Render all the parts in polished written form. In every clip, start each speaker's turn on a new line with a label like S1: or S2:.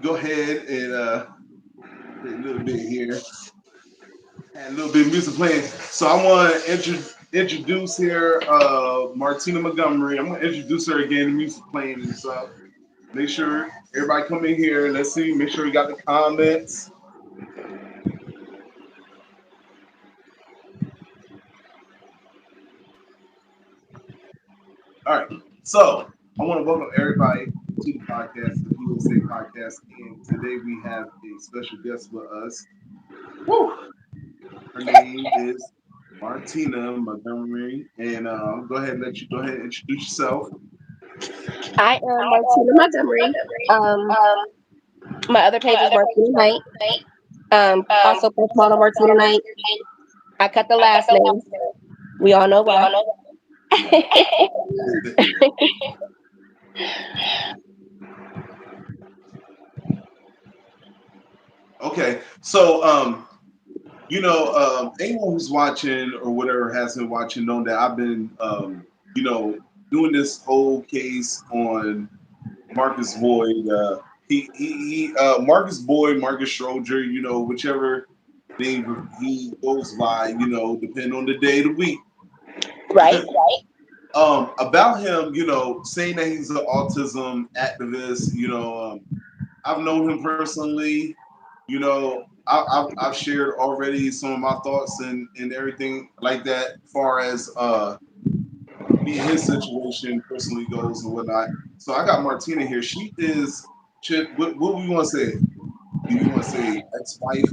S1: go ahead and play a little bit here. Had a little bit of music playing. So I want to introduce here Martina Montgomery. I'm going to introduce her again. The music playing and stuff. Make sure everybody come in here. Let's see. Make sure you got the comments. All right. So I want to welcome everybody to the podcast, the P.S.A. podcast. And today we have a special guest with us. Woo! Her name is Martina Montgomery. And go ahead and let you go ahead and introduce yourself.
S2: I am Martina Montgomery. Um, my other page is Martina Knight. Also post model Martina Knight. I cut the last name. We all know why.
S1: Okay. So anyone who's watching or whatever has been watching know that I've been, doing this whole case on Marcus Boyd. Marcus Boyd, Marcus Schroeder, whichever name he goes by, depending on the day of the week.
S2: Right.
S1: About him, saying that he's an autism activist, I've known him personally. I've shared already some of my thoughts and everything like that, as far as his situation personally goes and whatnot. So I got Martina here. She is, what we want to say? Do you want to say ex-wife?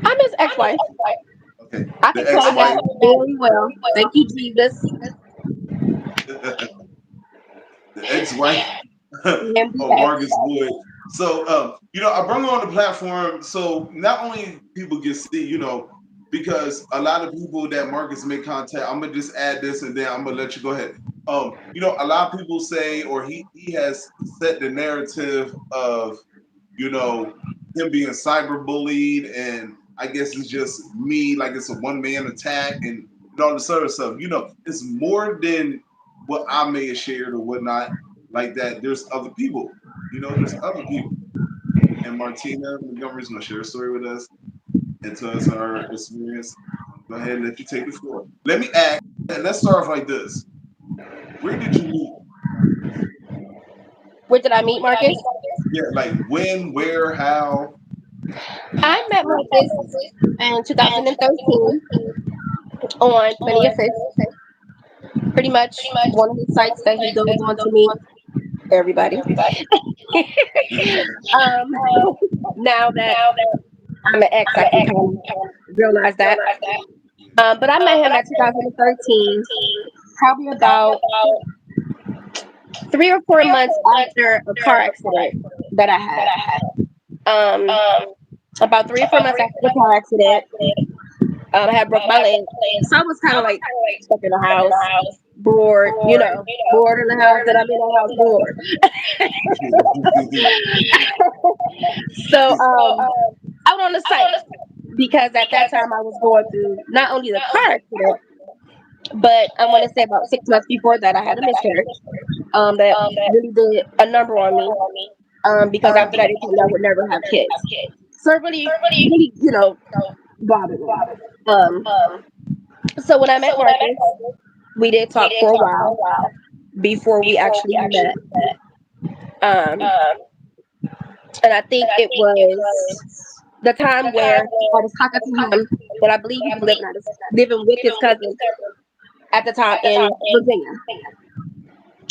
S2: I'm his ex-wife.
S1: Okay,
S2: I
S1: the
S2: can say
S1: ex-wife.
S2: that very well. Thank you, Jesus.
S1: The ex-wife
S2: And
S1: of Marcus Boyd. So, I brought her on the platform so not only people can see, because a lot of people that Marcus make contact, I'm gonna just add this and then I'm gonna let you go ahead. A lot of people say, or he has set the narrative of, him being cyberbullied, and I guess it's just me, like it's a one man attack and all this other stuff. It's more than what I may have shared or whatnot like that. There's other people. There's other people. And Martina Montgomery's gonna share a story with us and tell us her experience. Go ahead and let you take the floor. Let me ask, and let's start off like this. Where did you meet Marcus?
S2: where did I meet Marcus?
S1: Yeah, like when, where, how?
S2: I met Marcus in 2013 on Plenty of Fish. Pretty much one of the sites that he goes on to meet everybody. um, now that I'm an ex, I can kind of realize that. But I met him at 2013, probably about 3 or 4 months after a car accident that I had. Um, about 3 or 4 months after the car accident, I had broke my leg, so I was kind of like stuck in the house, bored, bored in the house. That I'm in the house bored. So out on the site, because at that time I was going through not only the car accident, but I want to say about 6 months before that I had a miscarriage. That really did a number on me. Because after that, they told me I would never have kids. So it really, bothered me. Um, so when I met Marcus, we did talk for a while before we actually met. Um, and I think it was the time where I was talking to him, that I believe he was living with his cousin at the time in Virginia.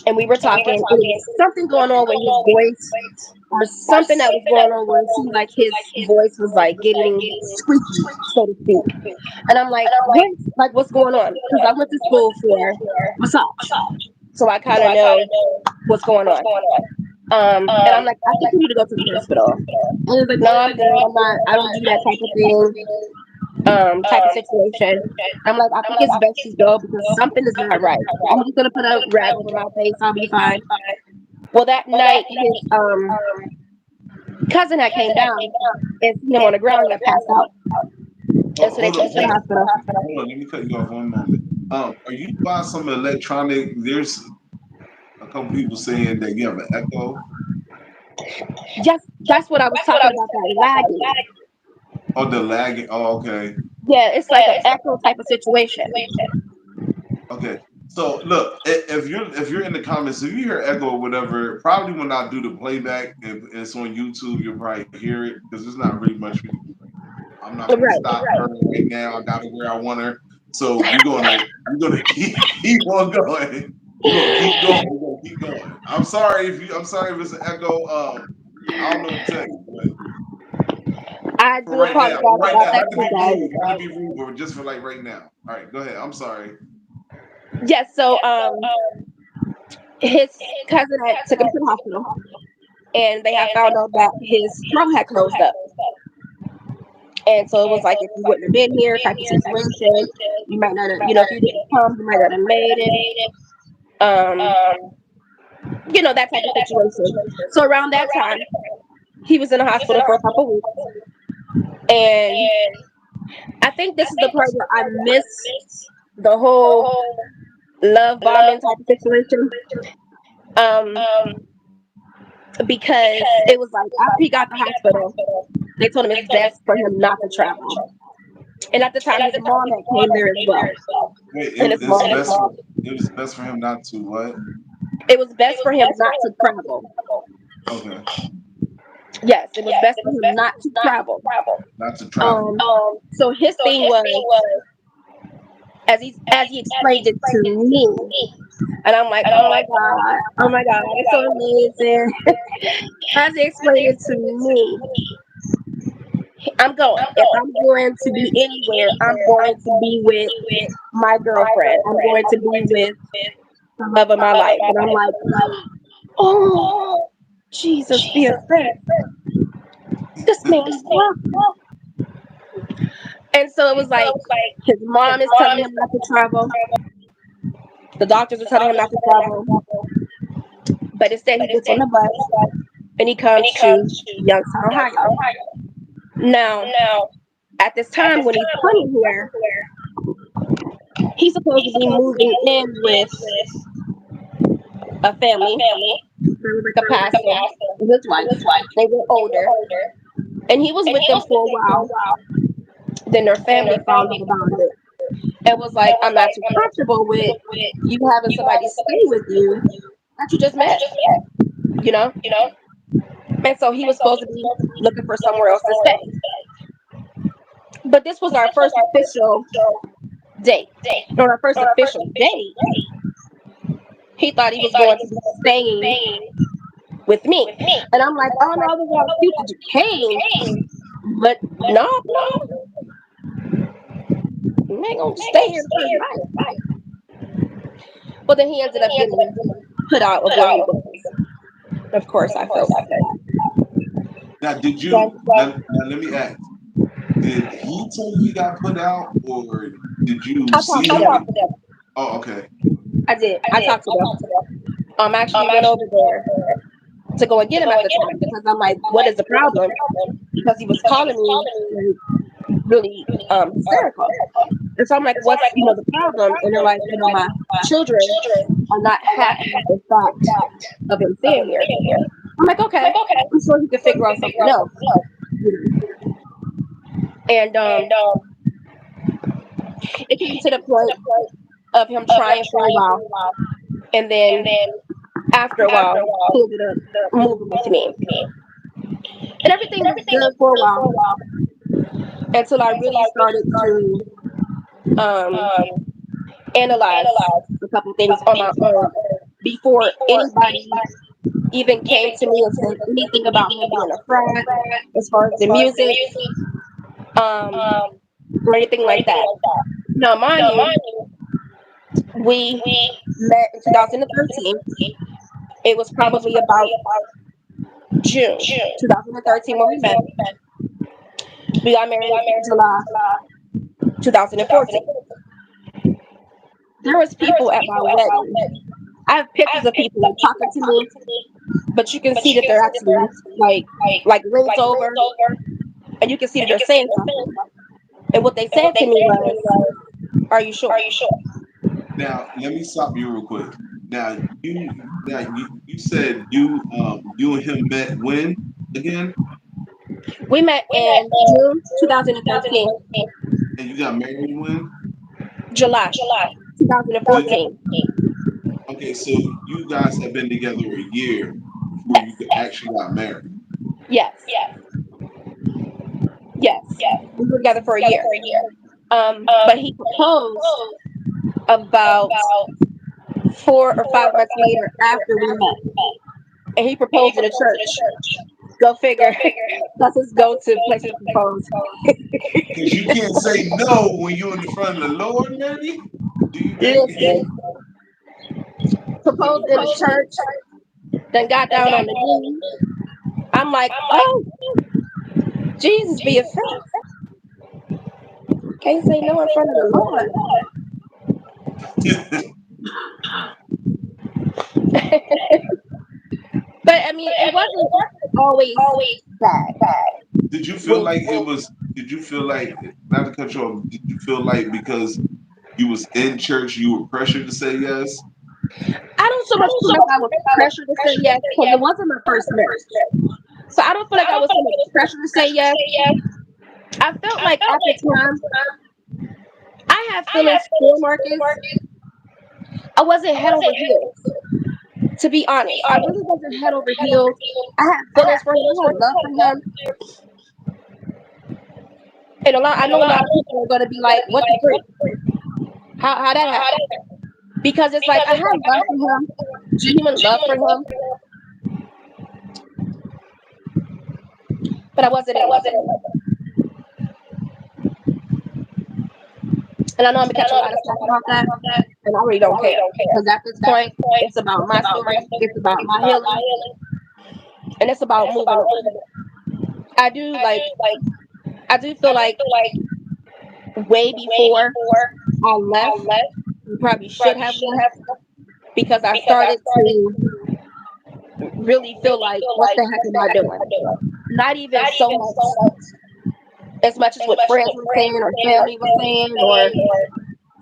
S2: And we were talking, and it was something going on with his voice, or something that was going on where it seemed like his voice was like getting squeaky, so to speak. And I'm like, what? Like, what's going on? Because I went to school for massage, so I kind of know what's going on. And I'm like, I think you need to go to the hospital. And he was like, no, I'm good. I'm not. I don't do that type of thing. Type of situation. I'm like, I think it's best you go because something is not right. I'm just gonna put a rag over my face. I'll be fine. Well, that night, his cousin had came down and seen him on the ground and had passed out. And so they
S1: Hold
S2: took
S1: on,
S2: him to the hospital.
S1: hold on. Let me cut you off one moment. Are you by some electronic? There's a couple people saying that you have an echo.
S2: Just that's what I was talking about, that lagging.
S1: Oh, the lagging. Oh, okay.
S2: Yeah, it's like an echo type of situation.
S1: Okay. So look, if you're in the comments, if you hear echo or whatever, probably when I do the playback, if it's on YouTube, you'll probably hear it because there's not really much we can do. I'm not gonna
S2: Right.
S1: stop her right now. I got her where I want her. So we're gonna keep on going. We're gonna keep going. We're gonna keep going. I'm sorry if it's an echo. I don't know what to tell you, but
S2: I
S1: for
S2: do
S1: right now,
S2: apologize about that
S1: not to
S2: too,
S1: be
S2: guys.
S1: rude, not to be rude, but just for like right now. All right, go ahead. I'm sorry.
S2: Yes, so his cousin had took him to the hospital, and they had found out that his throat had closed up. And so it was like, if you wouldn't have been here, type of situation, you might not have, if you didn't come, you might not have made it. That type of situation. So around that time, he was in the hospital for a couple weeks, and I think this is the part where I miss the whole love bombing type of situation. Um, because it was like after he got the hospital, they told him it's best for him not to travel. And at the time, his mom had came there as well.
S1: Wait,
S2: And his mom,
S1: it was best for him not to what?
S2: it was best for him not to travel.
S1: Okay,
S2: Yes, it was best for him not to travel.
S1: not to travel.
S2: So his thing was, as he explained it to me, and I'm like, oh my God, it's so amazing. As he explained it to me, I'm going. If I'm going to be anywhere, I'm going to be with my girlfriend. I'm going to be with the love of my life. And I'm like, oh, Jesus, be a friend. This man is love. And so it was like his mom is telling him not to travel. The doctors are telling him not to travel. But instead, he gets on the bus and he comes to Youngstown, Ohio. Now, at this time when he's coming here, he's supposed to be moving in with a family. There was like a pastor and his wife. They were older. And he was with them for a while. Then their family found out about it and was like, I'm not too comfortable with you having somebody stay with you that you just met, you know? And so he was supposed to be looking for somewhere else to stay. But this was our first official date. On our first official date, he thought he was going to be staying with me. And I'm like, oh no, this was cute that you came. But no, you ain't gonna stay here the first night. Well, then he ended up getting put out of where he was. Of course, I felt bad.
S1: Now, did you? Now, let me ask. Did he tell you he got put out, or did you
S2: I
S1: see
S2: talked to
S1: him?
S2: them.
S1: Oh, okay.
S2: I did. I talked to them. Actually went over there to go and get him at the time because I'm like, what is the problem? Because he was calling me really hysterical. And so I'm like, what's the problem? And they're like, my children are not happy with the fact of him staying here. I'm like, okay, I'm sure he can figure out something else. And it came to the point of him trying for a while, and then after a while, he ended up moving with me, and everything was good for a while until I really started to um, analyze a couple things on my own before anybody even came to me and said anything about him being a friend as far as the music or anything like that. Now, mind you, we met in 2013. It was probably about June 2013 when we met. We got married in July 2014. There was people at my wedding. I have pictures of people talking to me, but you can see that they're actually like linked over, and you can see that they're saying something. And what they said to me was, "Are you sure?"
S1: Now, let me stop you real quick. Now you said you and him met when again,
S2: We met in June 2013,
S1: and you got married when?
S2: July
S1: Did
S2: 2014.
S1: Okay, so you guys have been together a year before
S2: Yes,
S1: you actually got married.
S2: yes, yes. We were together for a year. But he proposed about 4 or 5 months later after we met, and he proposed in a church. Go figure. That's his go-to place to propose.
S1: Because you can't say no when you're in the front of the Lord, maybe? Do you think?
S2: Listen, proposed in a church, then got down on the knee. I'm like, oh, Jesus be a friend. Can't say no in front of the Lord. But I mean, it wasn't always bad.
S1: Did you feel
S2: When
S1: like it was? Did you feel like, not to cut you off? Did you feel like because you was in church, you were pressured to say yes?
S2: I don't so much feel like I was pressured to say yes because it wasn't my first marriage. So I don't feel like I was so much pressured to say yes. I felt like at the time I had feelings for Marcus. I wasn't head over heels. To be honest, I really wasn't head over heels. I had feelings for him. I had love for him. And I know a lot of people are going to be like, "What the freak? How that happen?" Because it's like I had love for him, genuine love for him, but I wasn't in love with him. And I know I'm gonna catch a lot of stuff about that, and I really don't care because at this point, it's about my story, it's about my healing, and it's about moving on. I do like, I do feel like way before I left, we probably should have left because I started to really feel like, what the heck am I doing? Not even so much as much as what friends were saying or family was saying or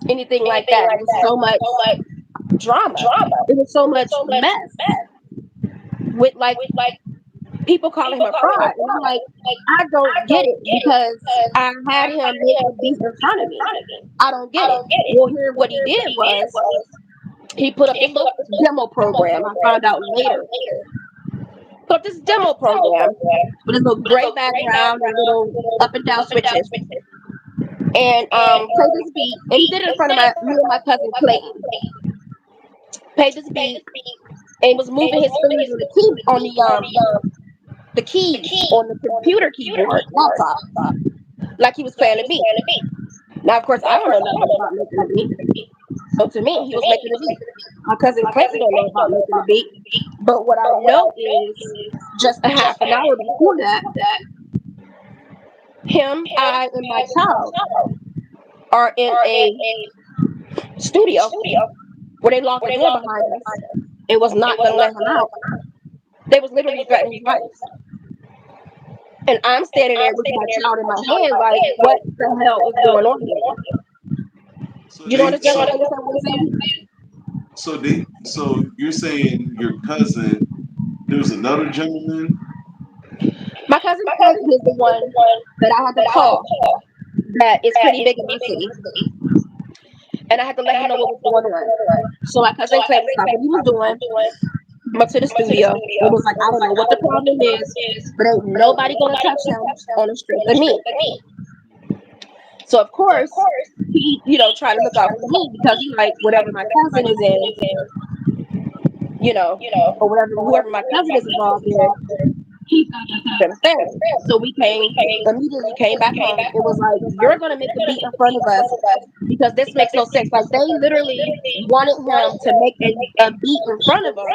S2: anything like that. It was so much drama. It was so much mess with like people calling him a fraud. And I'm like, I don't get it because I had him make a beat in front of me. I don't get it. Well, here what he did was he put up this little demo program. I found out later. Put up this demo program with his little gray background and little up and down switches. And played this beat. And he did it in front of me and my cousin Clayton. Played this beat and was moving his fingers on the keys on the computer keyboard laptop like he was playing a beat. Now, of course, I don't know nothing about making a beat. So to me, he was making a beat. My cousin Clayton don't know about making a beat. But what I know is just a half an hour before that, him, I, and my child are in a studio where they locked the door behind us. It was not going to let him out. They was literally threatening his life. And I'm standing there with my child in my hand, like, what the hell is going on here?
S1: So
S2: You know
S1: they,
S2: what
S1: so
S2: I'm saying?
S1: so you're saying your cousin, there was another gentleman.
S2: My cousin Clayton is the one that I had to call that is pretty big in my city. And I had to let him know what was going on. So my cousin Clayton stopped what he was doing, went to the studio, and was like, I don't know what the problem is, but ain't nobody gonna touch him on the strength of me. So of course, he, trying to look out for me because he like whatever my cousin is in, or whoever my cousin is involved in, he's gonna stand. So we immediately came back home. It was like, you're gonna make a beat in front of us because this makes no sense. Like they literally wanted him to make a beat in front of them.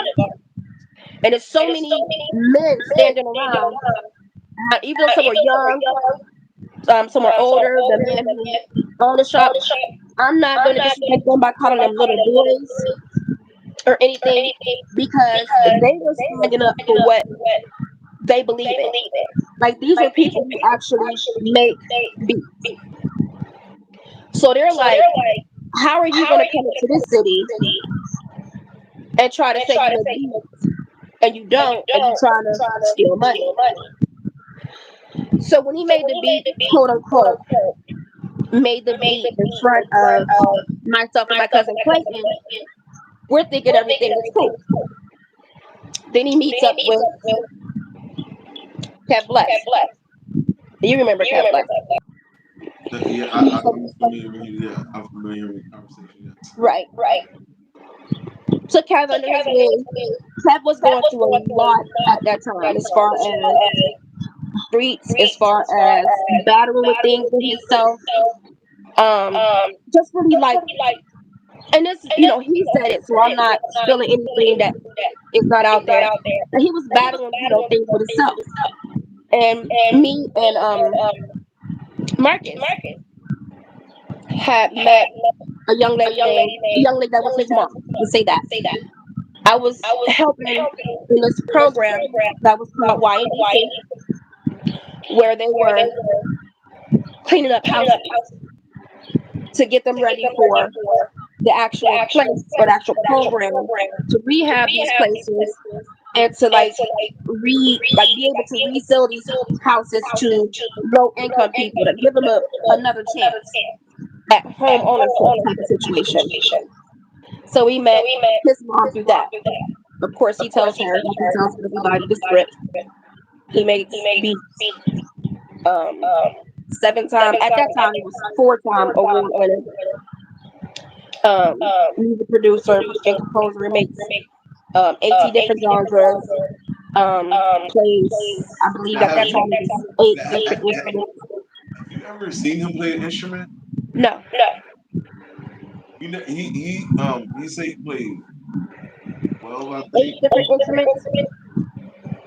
S2: And there's so many men standing around, even though some were young, some were older, the man who owned the shop. I'm not going to disrespect them by calling them little boys or anything because they were standing up for what they believe in. Like these are people who actually make beats. So they're like, how are you going to come into this city and try to say you make beats and you don't, and you trying to steal money. So when he made the beat, quote unquote, made the beat in front of myself and my cousin Clayton, we're thinking everything is cool. Then he meets up with Kev Bless. You remember Kev Bless?
S1: Yeah,
S2: He meets up
S1: I'm
S2: with
S1: familiar with you. Yeah, I'm familiar with the conversation. Yes.
S2: right. Took Kev under his wing. Kev was going through a lot at that time, as far as streets, as far as battling with things with himself. Um, just really like, and this, he said it, so I'm not spilling anything that is not out there. But he was battling, things with himself. And me and Marcus had met a young lady that was his mom. Let's say that. I was helping in this program that was called YNDC, where they were cleaning up houses to get them ready for the actual place or the actual program to rehab these places and to be able to resell these houses to low income people to give them another chance at home ownership type of situation. So we met his mom through that. Of course, he tells her, like he tells everybody, the script. He makes beats. Um, 7 time at that time it was 4-time award winner. Music producer and composer. He makes 18 different genres. Plays, I believe
S1: Now,
S2: at
S1: have
S2: that
S1: you
S2: time it was 8 different
S1: have
S2: instruments.
S1: you ever seen him play an instrument?
S2: No,
S1: You know, he said he played 12, I
S2: eight
S1: think.
S2: different instruments.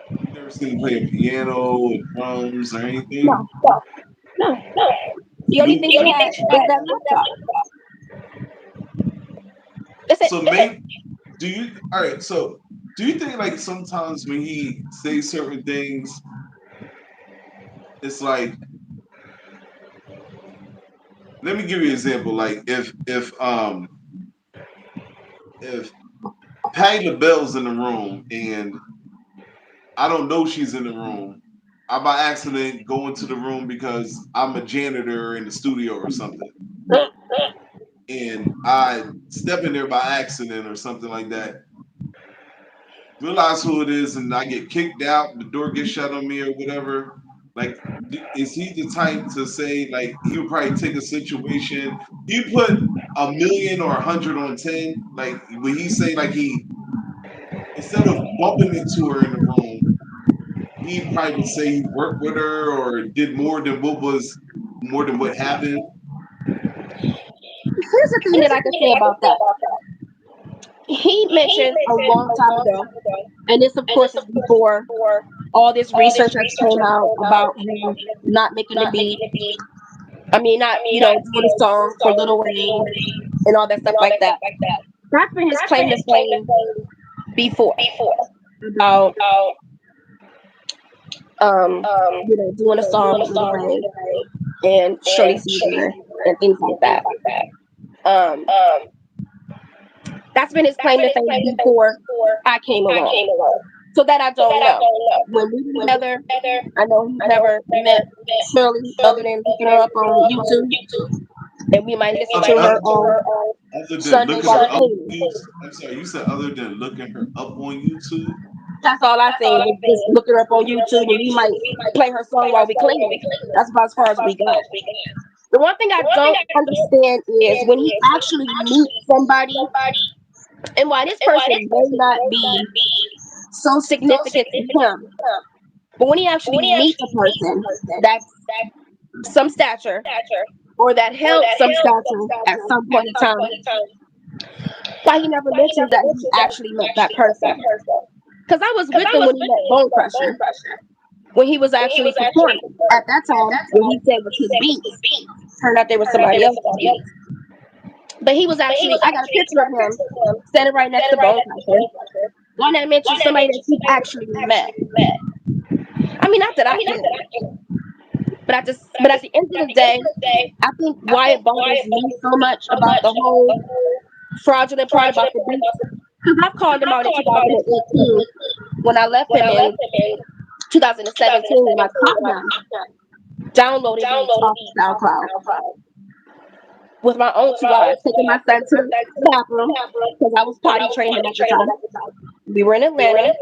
S1: You never seen him play a piano or drums or anything?
S2: No, no. The only
S1: Nope.
S2: thing he had is that laptop. That's it.
S1: So maybe do you all right, so do you think like sometimes when he says certain things, it's like let me give you an example. Like if Patty LaBelle's in the room and I don't know she's in the room, I by accident go into the room because I'm a janitor in the studio or something. And I step in there by accident or something like that, realize who it is, and I get kicked out, the door gets shut on me or whatever. Like, is he the type to say like he would probably take a situation? He put a million or 100 on 10. Like, when he say like he instead of bumping into her in the room, he probably would say he worked with her or did more than what happened.
S2: Here's the thing that I can say about that. He mentioned a long time ago, and this, of course, is before all this research has came out about him not making the beat. I mean, not doing a song for Lil Wayne and all that stuff like that. That's been his claim to fame before about doing a song with Lil Wayne and Shorty Caesar and things like that. Um, that's been his claim to fame before I came along. So that I don't know. When we were together, I know he never met Shirley other than looking her up on YouTube, and we might listen to her on
S1: Other than
S2: Sunday
S1: looking
S2: while
S1: her
S2: we're
S1: up on
S2: cleaning.
S1: YouTube, I'm sorry, you said other than looking her up on YouTube.
S2: That's all I say. Is just look her up on YouTube, and we might play her song while we cleaning. That's about as far as we go. The one thing I don't understand is when he actually meets somebody, and why this person may not be so significant to him, but when he actually meets a person that's some stature or that held some stature at some point in time, why he never mentions that he actually met that person? Because I was with him when he met Bone Crusher, when he was actually performing. At that time, when he said was his beats, turned out there was somebody else's beats. But he was actually, I got a picture of him standing right next to Bone Crusher. Why not mention somebody that you've actually met? I mean, not that I can, but at the end of the day, I think why it bothers me so much about the whole fraudulent part about the beats Because I've called him out in 2018 when I left him in 2017 when I caught him downloading beats off of SoundCloud with my own 2 eyes, taking my son to the bathroom because I was potty training him at the time. We were in Atlanta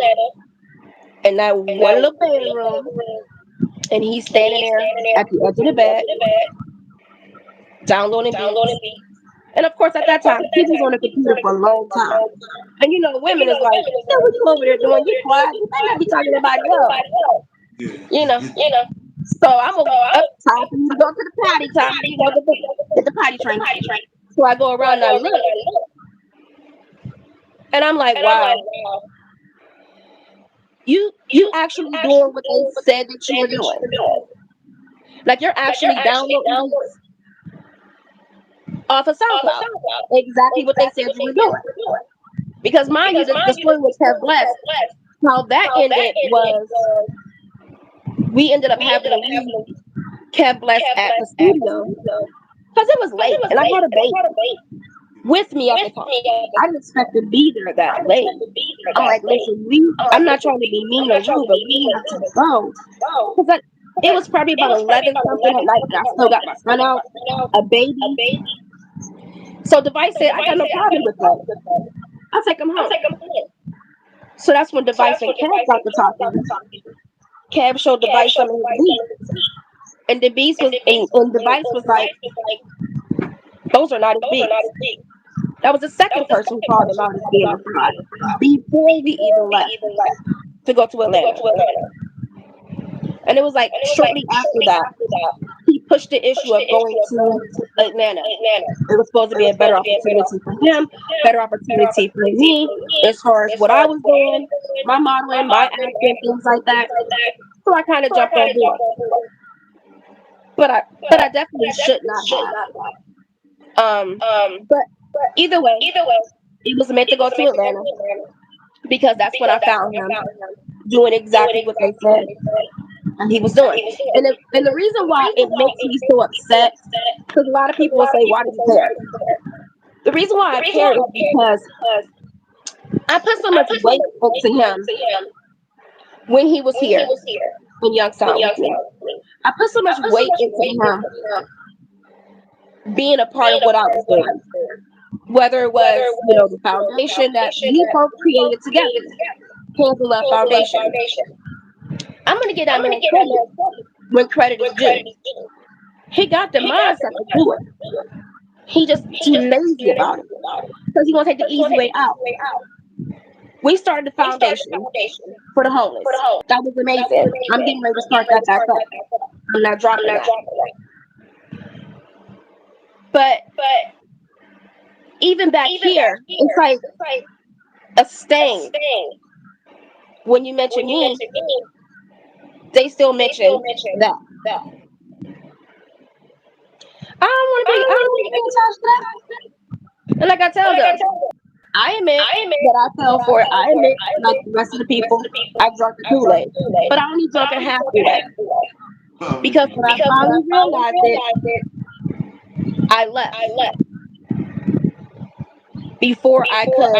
S2: in that one little bedroom, and he's standing there at the edge of the bed downloading beats. And of course, at that time, he was on the computer for a long time. And you know, women is like, "Yeah, what you over there doing? You quiet. You better not be talking to anybody else." You know. So I'm up time for you to go to the potty time. You know, get the potty train. So I go around and I look, and I'm like, wow, you actually doing what they said that you were doing. Like you're actually downloading beats off of SoundCloud. Exactly what they said you were doing. Because mind you, the story with Kev Bless, how that ended was we ended up having to leave Kev Bless at the studio because it was late and I had a baby with me at the time. I didn't expect to be there that late. I'm like, listen, I'm not trying to be mean or rude, but we have to go. Because it was probably about 11 something at night, and I still got my son out, a baby. So Device said, I got no problem with that. I'll take him home. So that's when Device and Kev got to talking. Kev showed Device some of his beats. And the beats was, and Device was like, those are not his beats. That was the second person who called him out as being a fraud before we even left to go to Atlanta. And it was like shortly after that, he pushed the issue of going to Atlanta. It was supposed to be a better opportunity for him, better opportunity for me, as far as what I was doing, my modeling, my acting, things like that. So I kind of jumped on board. But I definitely should not have. But either way, it was meant to go to Atlanta because that's when I found him doing exactly what they said he was doing. And the reason why it makes me so upset, because a lot of people will say, why do you care? The reason why I care is because I put so much weight into him when he was here in Youngstown with me. I put so much weight into him being a part of what I was doing. Whether it was, the foundation that we both created together, Hands of Love Foundation. I'm going to get that man credit when credit is due. He got the mindset to do it. He just too lazy about it because he want to take the easy way out. We started the foundation for the homeless. That was amazing. I'm getting ready to start that back up. I'm not dropping that. But even back here, it's like a stain. When you mention me, they still mention that. I don't want to be attached to that. And like I tell them, I admit that I fell for it. I admit, like the rest of the people, I drank the Kool-Aid. But I only drank a half Kool-Aid. Because when I finally realized it, I left. Before I could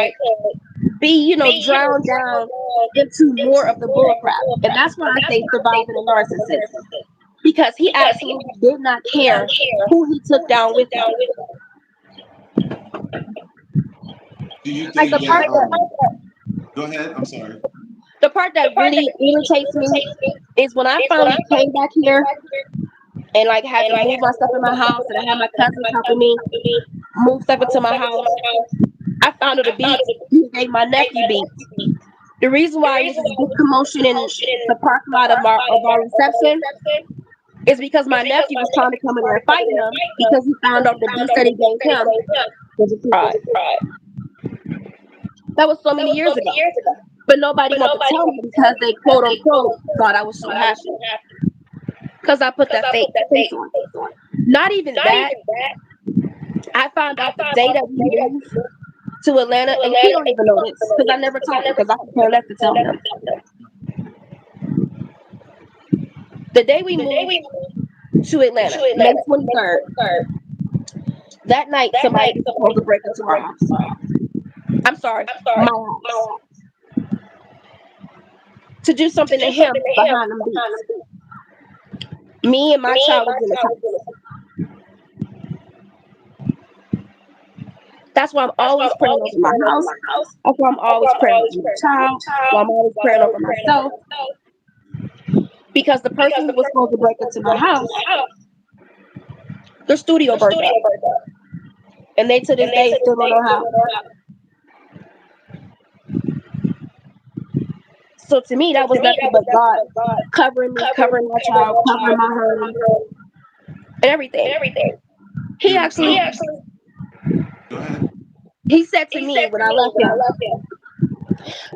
S2: be, drowned down into more of the bullcrap. And that's why I say surviving a narcissist. Because he absolutely did not care who he took down with him.
S1: Do you think go ahead, I'm sorry.
S2: The part that really irritates me is when I finally came back here and had to move my stuff in my house, and I had my cousins helping me move stuff into my house. I found the beats. He gave my nephew beats. The reason why it was a big commotion in the parking lot of our reception is because my nephew was trying to come in there and fight him because he found out the beats that he gave him was a fraud. That was so many years ago. But nobody wanted to tell me because they quote unquote thought I was so happy. Because I put that fake face on. Not even that. I found out the day that we moved to Atlanta, and he don't even know this because I never told him because I could care less to tell him. The day we moved to Atlanta, May 23rd, that night somebody was supposed to break into our house. I'm sorry, my house, to do something to him behind them beats. Me and my child was in the house. That's why I'm always praying over my house. That's why I'm always praying over my child. Why I'm always praying over myself. Because the person who was supposed to break into my house, their studio burned up. And they to this day still don't know how. So to me, that was nothing but God covering me, covering my child, covering my home, and everything. He
S1: You
S2: actually,
S1: go ahead.
S2: he said to me when I left him,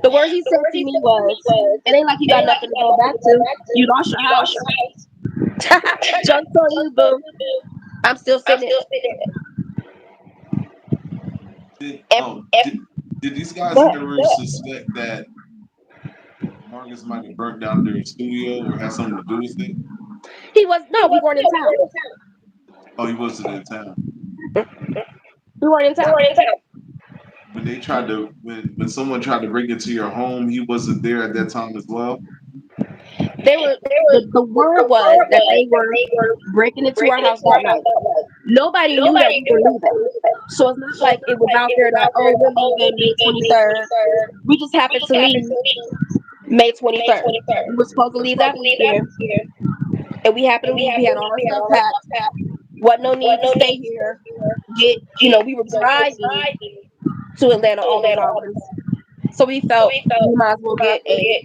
S2: the word he said to me was, "It ain't like you got nothing to go back to. You lost your house." Joke's on you, boo. I'm still sitting in it.
S1: Did
S2: And
S1: did these guys
S2: go ahead.
S1: ever suspect that Marcus might have burnt down their studio or had something to do with it?
S2: No, we weren't in town.
S1: Oh, he wasn't in town.
S2: We weren't in town.
S1: When they tried to when someone tried to break into your home, he wasn't there at that time as well.
S2: They were the word was that they were breaking into our house that night. Nobody knew that we were leaving. So it's not like it was out there that, oh, we're leaving May 23rd. We just happened to leave May 23rd. We were supposed to leave that weekend, and we happened to leave. We had all our stuff packed. Wasn't no need to stay here. We were driving to Atlanta all those hours. So we felt we might as well get a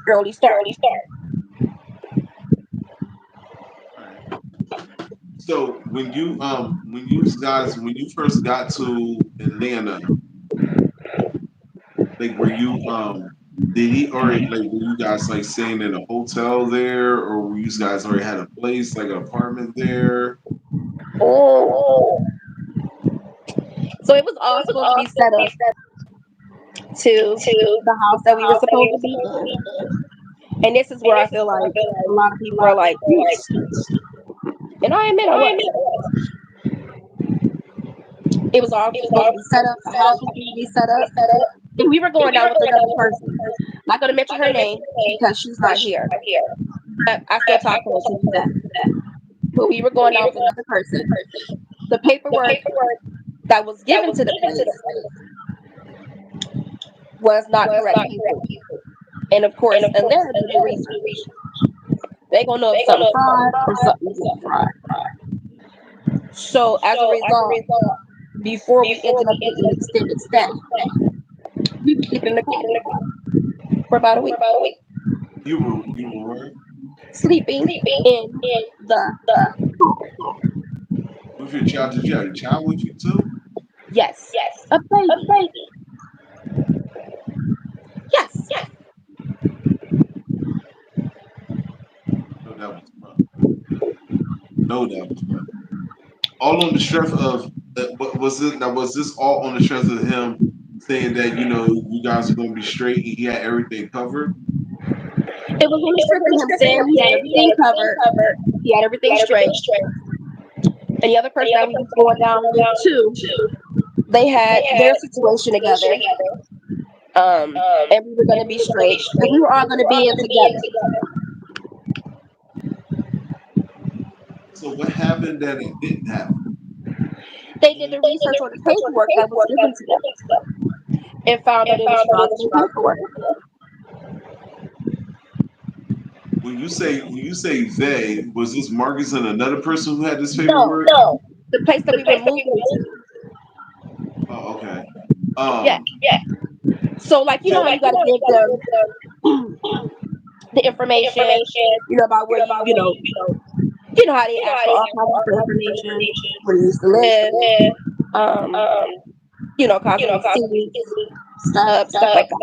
S2: early start.
S1: All right. So when you first got to Atlanta, like were you did he already like were you guys like staying in a hotel there or were you guys already had a place like an apartment there?
S2: Oh, so it was all supposed to be set up to the house that we were supposed to be in. And this is where I feel like a lot of people are like, and I admit I was. It was all supposed to be set up. The house was supposed to be set up. And we were going down with another person. Not going to mention her name because she's not here. But I still talk to her to do that. But we were going down with another person. The paperwork that was given to the place was not correct either. And of course, Atlanta did the research. They gonna know if something fraud or something isn't fraud. So as a result, before we ended up getting an extended stay, we were sleeping in the car for about a week.
S1: You were where?
S2: Sleeping in the
S1: With your child? Did you have a child with you too?
S2: yes, a baby. Yes.
S1: No, that was rough. No, that was rough. All on the strength of what was it? That was this all on the strength of him saying that you guys are going to be straight and he had everything covered.
S2: It was on the strength of him saying he had everything covered. He had everything straight. And the other person that we was going down with too, they had their situation together. And we were gonna be straight. And we were all gonna be in together.
S1: So what happened that it didn't happen?
S2: They did the research on the paperwork that was given to them and found that it was fraudulent paperwork.
S1: When you say they, was this Marcus and another person who had this
S2: No,
S1: paperwork?
S2: the place that we were moving to.
S1: Oh, okay.
S2: Yeah. So like how you gotta give them the information, about where how they ask for all kinds of different information, where you used to live, um, cosmetic receipts, stuff like that.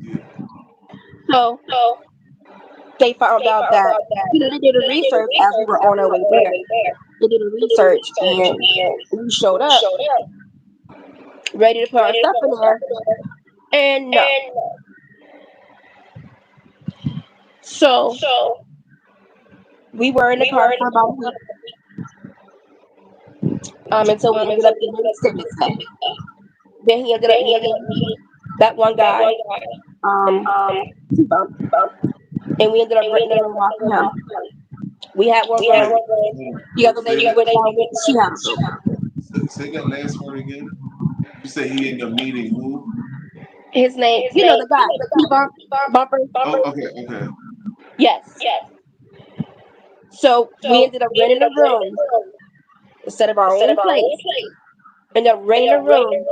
S1: Yeah.
S2: So they found out that they did a research as we were on our way there. They did a research and we showed up ready to put our stuff in there, and no. So we were in the car for about a week until we ended up getting an extended stay. Then he ended up meeting that one guy, um, T-Bump, and we ended up renting a room off of him. We had one room. The other
S1: Say
S2: lady
S1: that.
S2: went down with. She had a room.
S1: Say that last word again. You said he ended up meeting who?
S2: His name, the guy, T-Bump, Bumper.
S1: Oh, okay, okay.
S2: Yes. So we ended up renting a room instead of our own place. Ended up renting a room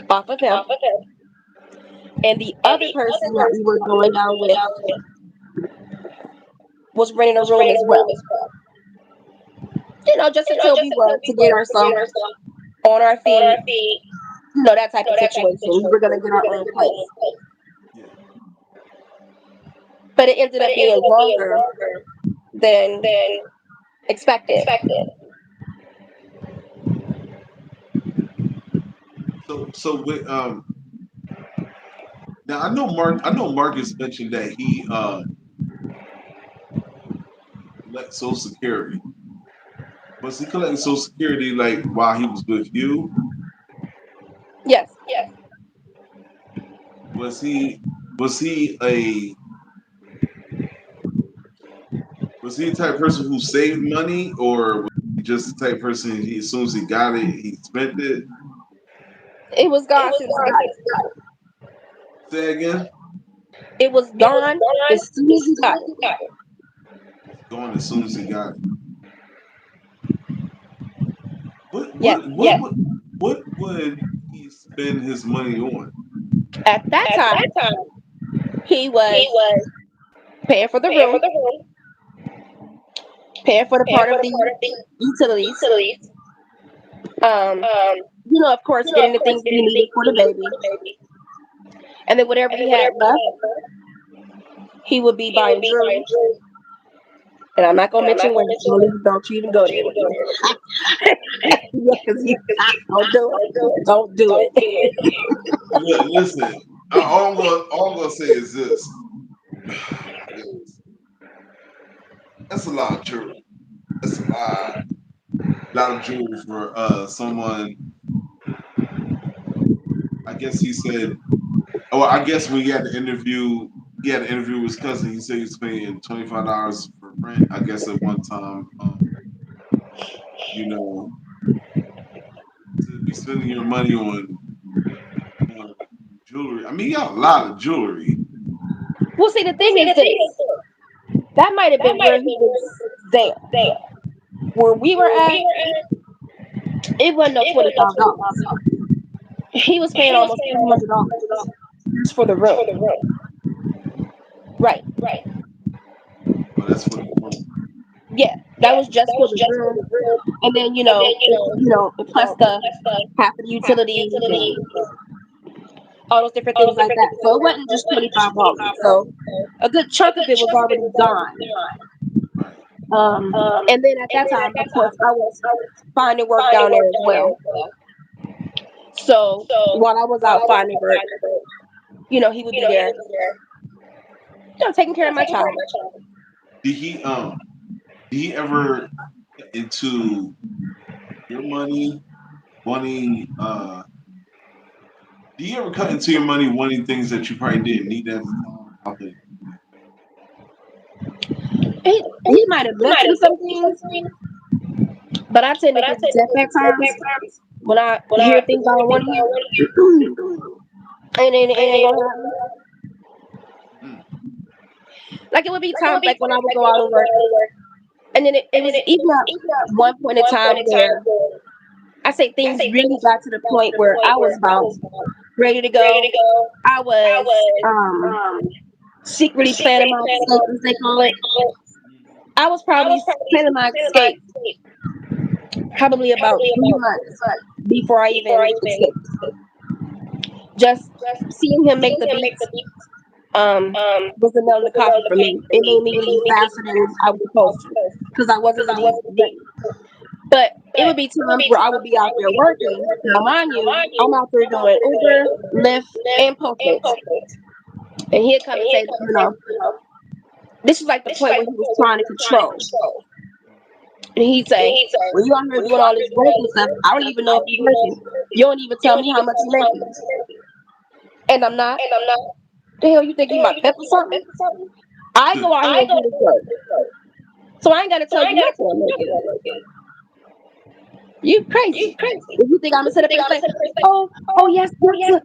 S2: off of him. And the other person that we were going down with was renting a room as well. Just until we were to get ourselves on our feet, that type of situation. We were going to get our own place.
S1: Yeah.
S2: But it ended up being longer than expected.
S1: So with now I know Marcus mentioned that he let Social Security. Was he collecting Social Security like while he was with you?
S2: Yes.
S1: Was he the type of person who saved money, or was he just the type of person as soon as he got it, he spent it?
S2: It was gone as soon as he got it.
S1: Say again?
S2: It was gone as soon as he got it.
S1: Going as soon as he got it. What
S2: Yes.
S1: what what what what would he spend his money on?
S2: At that time, he was paying for the room, paying for the part of the utilities. Um, of course, getting the things we needed for the baby. And then whatever he had left, he would be buying jewelry. And I'm not gonna mention where. Don't you even go there with me. Because you don't do it. Don't do it.
S1: Listen, all I'm gonna say is this. That's a lot of jewelry. That's a lot of jewelry for someone. I guess he said. Oh, I guess when he had an interview with his cousin. He said he was paying $25 for rent. I guess at one time, you know, to be spending your money on jewelry. I mean, he got a lot of jewelry.
S2: Well, see, the thing is this. That might have been where he was there. Where we were at, it wasn't no $25. He was paying almost $200 just for the room. Right.
S1: But that's for the room.
S2: Yeah, that was just for the room. And then, plus the half of the utilities and all those different things like that. So it wasn't just $25. So a good chunk of it was already gone. And then at that time, of course, I was finding work down there as well. So while I was out finding work, he would be there, taking care of my child.
S1: Did he ever get into your money wanting do you ever cut into your money wanting things that you probably didn't need at the time? I think.
S2: He might have mentioned some things, but I tend to get the at times when I hear things I don't want to hear, and it ain't gonna happen. Like it would be times like when I would go out and work, and then it was even at one point in time where I say things really got to the point where I was about ready to go. I was secretly planning my escape, as they call it. I was probably planning my escape probably about 3 months before I even escaped. Just seeing him make the beats was the nail in the coffin for me. It made me leave faster than I was supposed to because I wasn't really ready. But it would be times where I would be out there working. Now, mind you, I'm out there doing Uber, Lyft, and Postmates. And he'd come and say, this is like the point where he was trying to control. And he'd say, "Well, you out here doing all this work and stuff. I don't even know if you're working. You don't even tell me how much you're making." And I'm not. The hell you think you my pep or something? I go out here and do this work. So I ain't gotta tell you nothing I'm making. You crazy. If you think I'm gonna sit up here and say, oh yes, yes,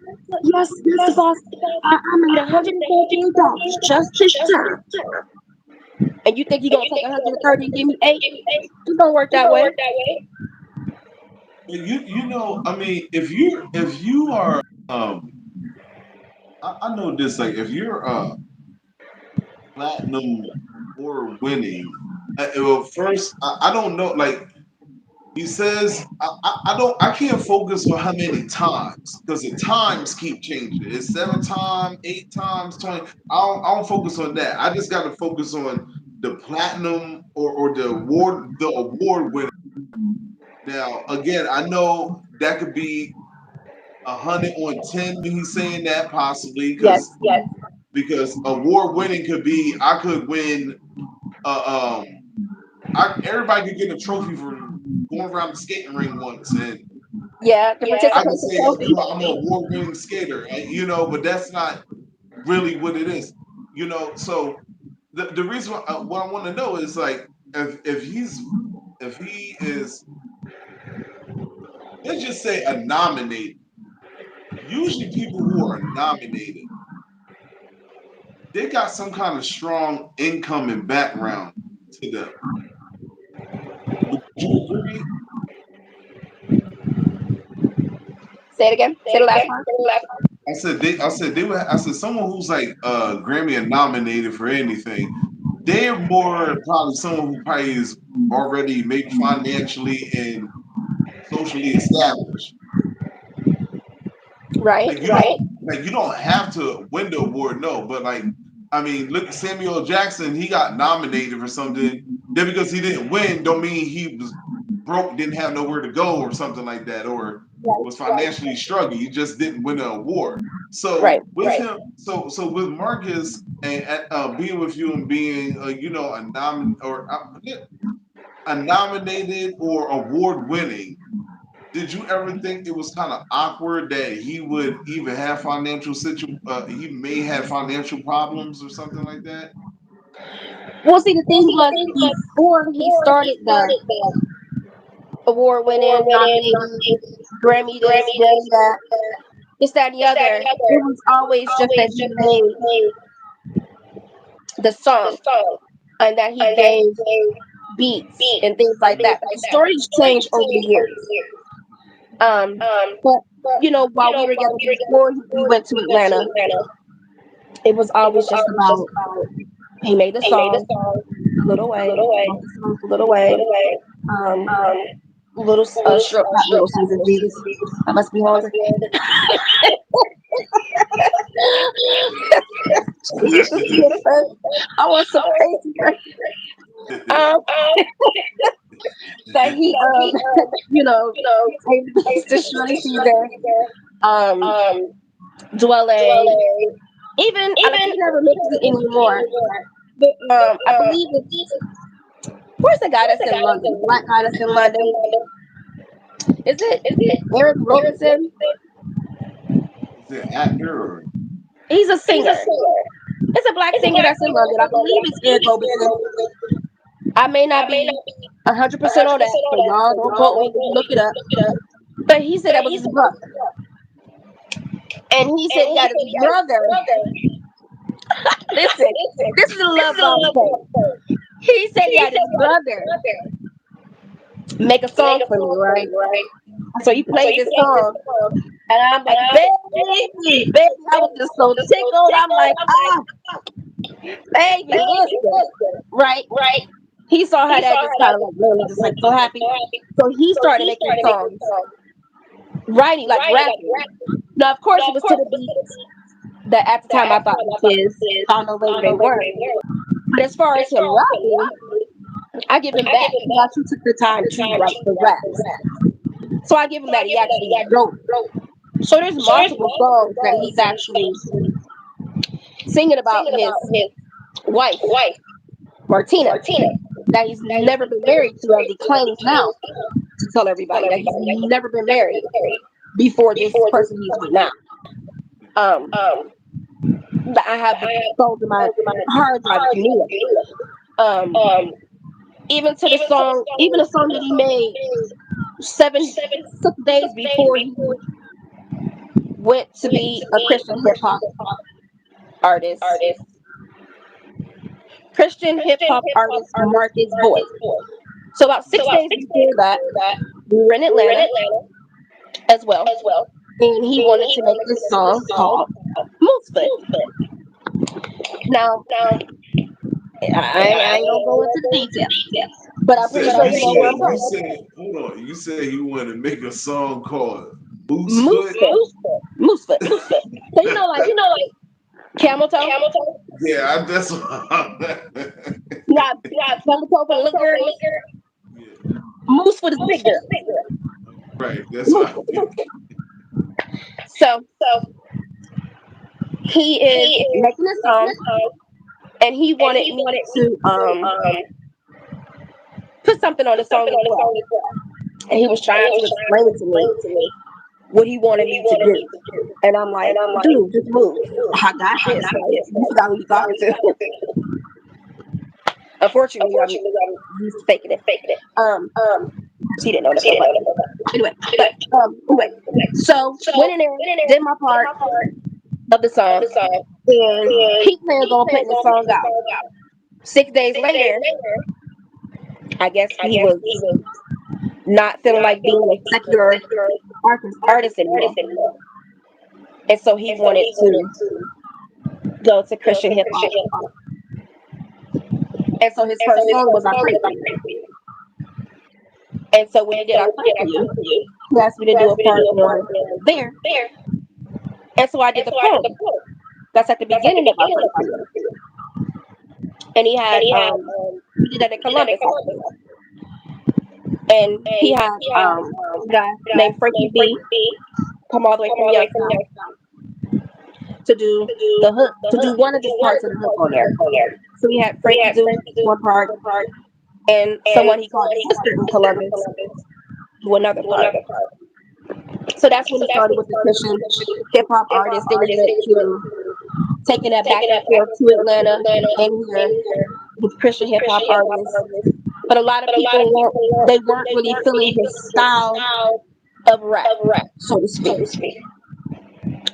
S2: boss. I made $113 just this time. And you think you're gonna take 130 and give me 8? It don't work that way.
S1: I mean, if you are I know this, like if you're platinum or winning, well, first I don't know, like he says, I can't focus on how many times because the times keep changing. It's 7 times, 8 times, 20. I don't focus on that. I just got to focus on the platinum or the award winner. Now, again, I know that could be 100 on 10 when he's saying that possibly
S2: Yes.
S1: because award winning could be I could win. Everybody could get a trophy for going around the skating ring once, and
S2: Yeah, the
S1: I can
S2: participation
S1: say
S2: trophy.
S1: I'm an award winning skater, and, but that's not really what it is. So the reason what I want to know is like if he is, let's just say, a nominated. Usually people who are nominated, they got some kind of strong income and background to them. Would you agree?
S2: Say it again. Say the last part.
S1: I said someone who's like Grammy nominated for anything, they're more probably someone who probably is already maybe financially and socially established.
S2: Right.
S1: Like you don't have to win the award, no, but like I mean, look at Samuel Jackson, he got nominated for something. Then because he didn't win, don't mean he was broke, didn't have nowhere to go or something like that, or was financially struggling. He just didn't win an award.
S2: Right.
S1: So with him, so with Marcus and being with you and being a nominated or award winning, did you ever think it was kind of awkward that he would even have he may have financial problems or something like that?
S2: Well, see, the thing was before he started the award winning, nominated, Grammy this, Grammy that, this, that, and the other, it was always just that he made the song and that he gave beats and things like that. But the stories changed over the years. But while we were together before we went to Atlanta, it was always just about he made the song, Little Way, wrote the song for Little Way, um, little not Little Caesar, Jesus, I must be hungry. Jesus, I want some crazy. Um, that he gave the beats to Shorty Caesar, um, Dwelle. Even he never mixes it anymore. But I believe it's where's the guy that's in London? The black guy that's in London. Is it Eric Robinson?
S1: Is it an actor or?
S2: He's a singer. It's a black singer that's in London. I believe it's Eric Robinson. I may not be 100% on that, so y'all don't quote me. Look it up. But he said that was his brother, and he said he had his brother. Listen, this is a love bomb thing. He said he had his brother make a song for me, right? So he played this song, and I'm like, baby, I was just so tickled. I'm like, baby, listen, right? He saw how that just kind of like made me just like so happy. So he started making songs, writing like rapping. Now, of course, it was to the beats that at the time I thought was his. I don't know whether they were. But as far as him rapping, I give him that. He actually took the time to write the raps. So I give him that. He actually wrote. So there's multiple songs that he's actually singing about his wife, Martina. that he's never been married to, as he claims now to tell everybody that he's never been married before this person he's with now. Um, I have the songs in my hard drive if you need it. Even to the song, even a song that he made 6 days before he went to be a Christian hip hop artist. Christian hip hop artist Marcus Boyd. So about 6 days before that, we were in Atlanta as well, and he wanted to make this song called Moosefoot. Now, I ain't gonna go into the details, but I'm pretty sure you know where I'm going.
S1: Hold on. You said you want to make a song called
S2: Moosefoot.
S1: Moosefoot?
S2: Moosefoot. So you know, like camel toe.
S1: Yeah, that's what
S2: Yeah, camel toe for the little girl.
S1: yeah.
S2: Moosefoot is big girl.
S1: Right, that's what I think.
S2: So he is making a song, and he wanted me to put something on the song as well. And he was trying to explain to me what he wanted me to do. And I'm like, dude, just move. I got this. Like, you forgot who you talking to. Unfortunately, I'm used to faking it. She didn't know that. Anyway, so went in there, did my part of the song, and he plans on putting the song out. 6 days later, I guess he was not feeling like being a secular artist anymore. And so he wanted to go to Christian hip hop. And so his first song was I Pray For You. And so when he did I Pray For You, he asked me to do a part on there. And so I did the poem. That's at the beginning of I Pray For You. And he had he did that in Columbus. And he had a guy named Frankie B come all the way from Youngstown to do the hook, to do one of the parts of the hook on there. So we had Frankie do one part, and someone he called his sister in Columbus do another part. So that's when he started with the Christian hip hop artists. Then he went to taking that back and forth to Atlanta and here with Christian hip hop artists. But a lot of people weren't really feeling his style of rap, so to speak.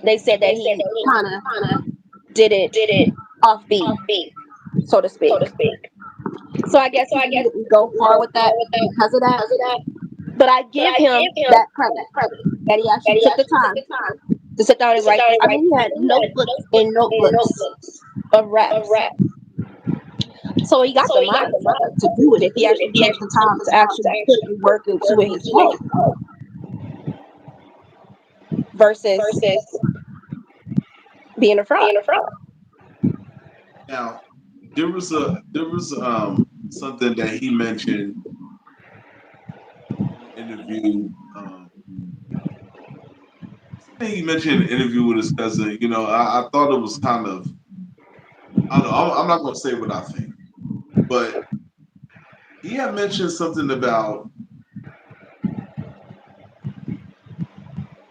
S2: They said that he kind of did it offbeat, so to speak. So I guess he didn't go far with that because of that. But I give him that credit that he actually took the time to sit down and write this. I mean, he had notebooks and notebooks of raps. So he got the mind to do it if he actually takes the time to actually put the work into it himself. Versus being a fraud.
S1: Now, there was something that he mentioned in an interview. He mentioned in an interview with his cousin. You know, I thought it was kind of, I don't know. I'm not going to say what I think, but he had mentioned something about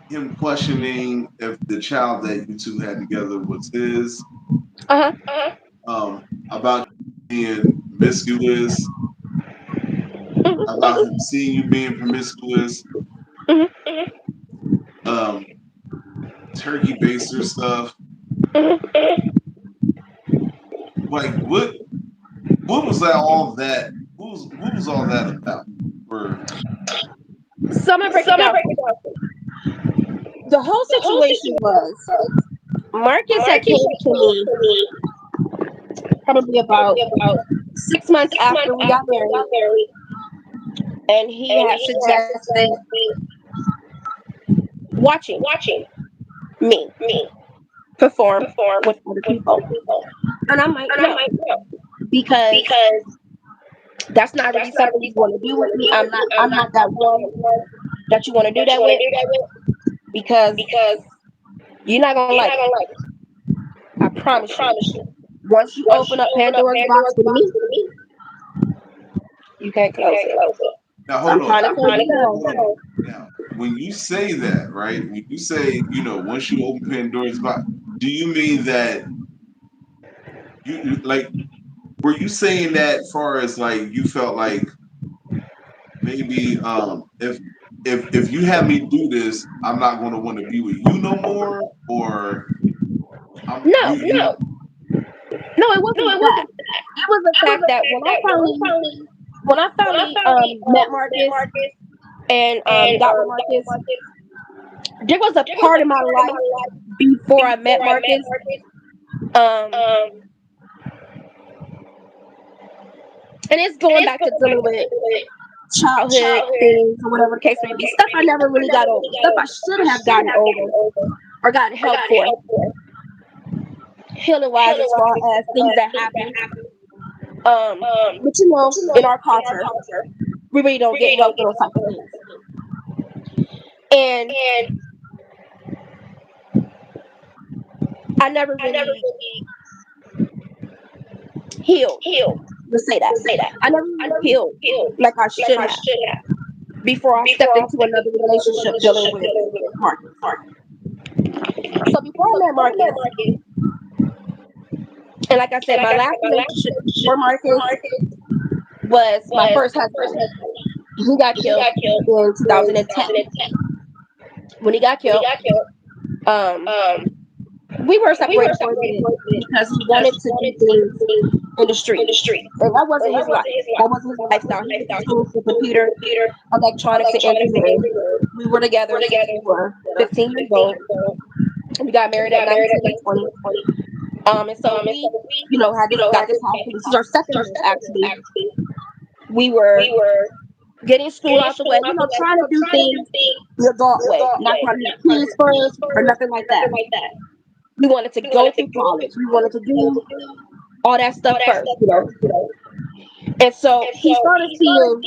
S1: him questioning if the child that you two had together was his. About being promiscuous, about him seeing you being promiscuous, turkey baster stuff. Like what was that all that? What was all that about?
S2: So I'm gonna break it down. The whole situation was Marcus had came to me probably about 6 months after we got married, and he had suggested watching me perform with other people, and I'm like, no, because that's not really something you want to do with me. I'm not that one that you want to do that with, because you're not gonna like it. I promise you. Once you open up Pandora's box with me, You can't close it.
S1: Now
S2: So I'm
S1: hold on.
S2: trying to close it
S1: Hold
S2: down.
S1: on. Now, when you say that, right? When you say, once you open Pandora's box, do you mean that like, were you saying that as far as like you felt like maybe if you have me do this, I'm not going to want to be with you no more, or
S2: No,
S1: you
S2: no, it wasn't that. It was the fact that when I finally met Marcus and got with Marcus, there was a part of my life before I met Marcus. Um, and it's going back to dealing with childhood things or whatever the case may be. Stuff I never really got over. Stuff I should have gotten over or gotten help for. Healing wise as far as things that happen. But in our culture, we really don't get help for those type of things. And I never really healed. Let's say that. I never really healed like I should have before I stepped into another relationship dealing with Marcus. So before I met Marcus, and like I said, my last relationship before Marcus was my first husband. He got killed in 2010. When he got killed, we were separated for a bit because he wanted to do things in the street. And that wasn't his life. That wasn't his lifestyle. He went to school for computer, electronics, and engineering. We were together since we were 15 years old. And we got married at 19 and 20. And so we, got this house. This is our second year, actually. We were getting school out the way, trying to do things the adult way, not trying to have kids first or nothing like that. We wanted to go through college. We wanted to do all that stuff first, And so he started seeing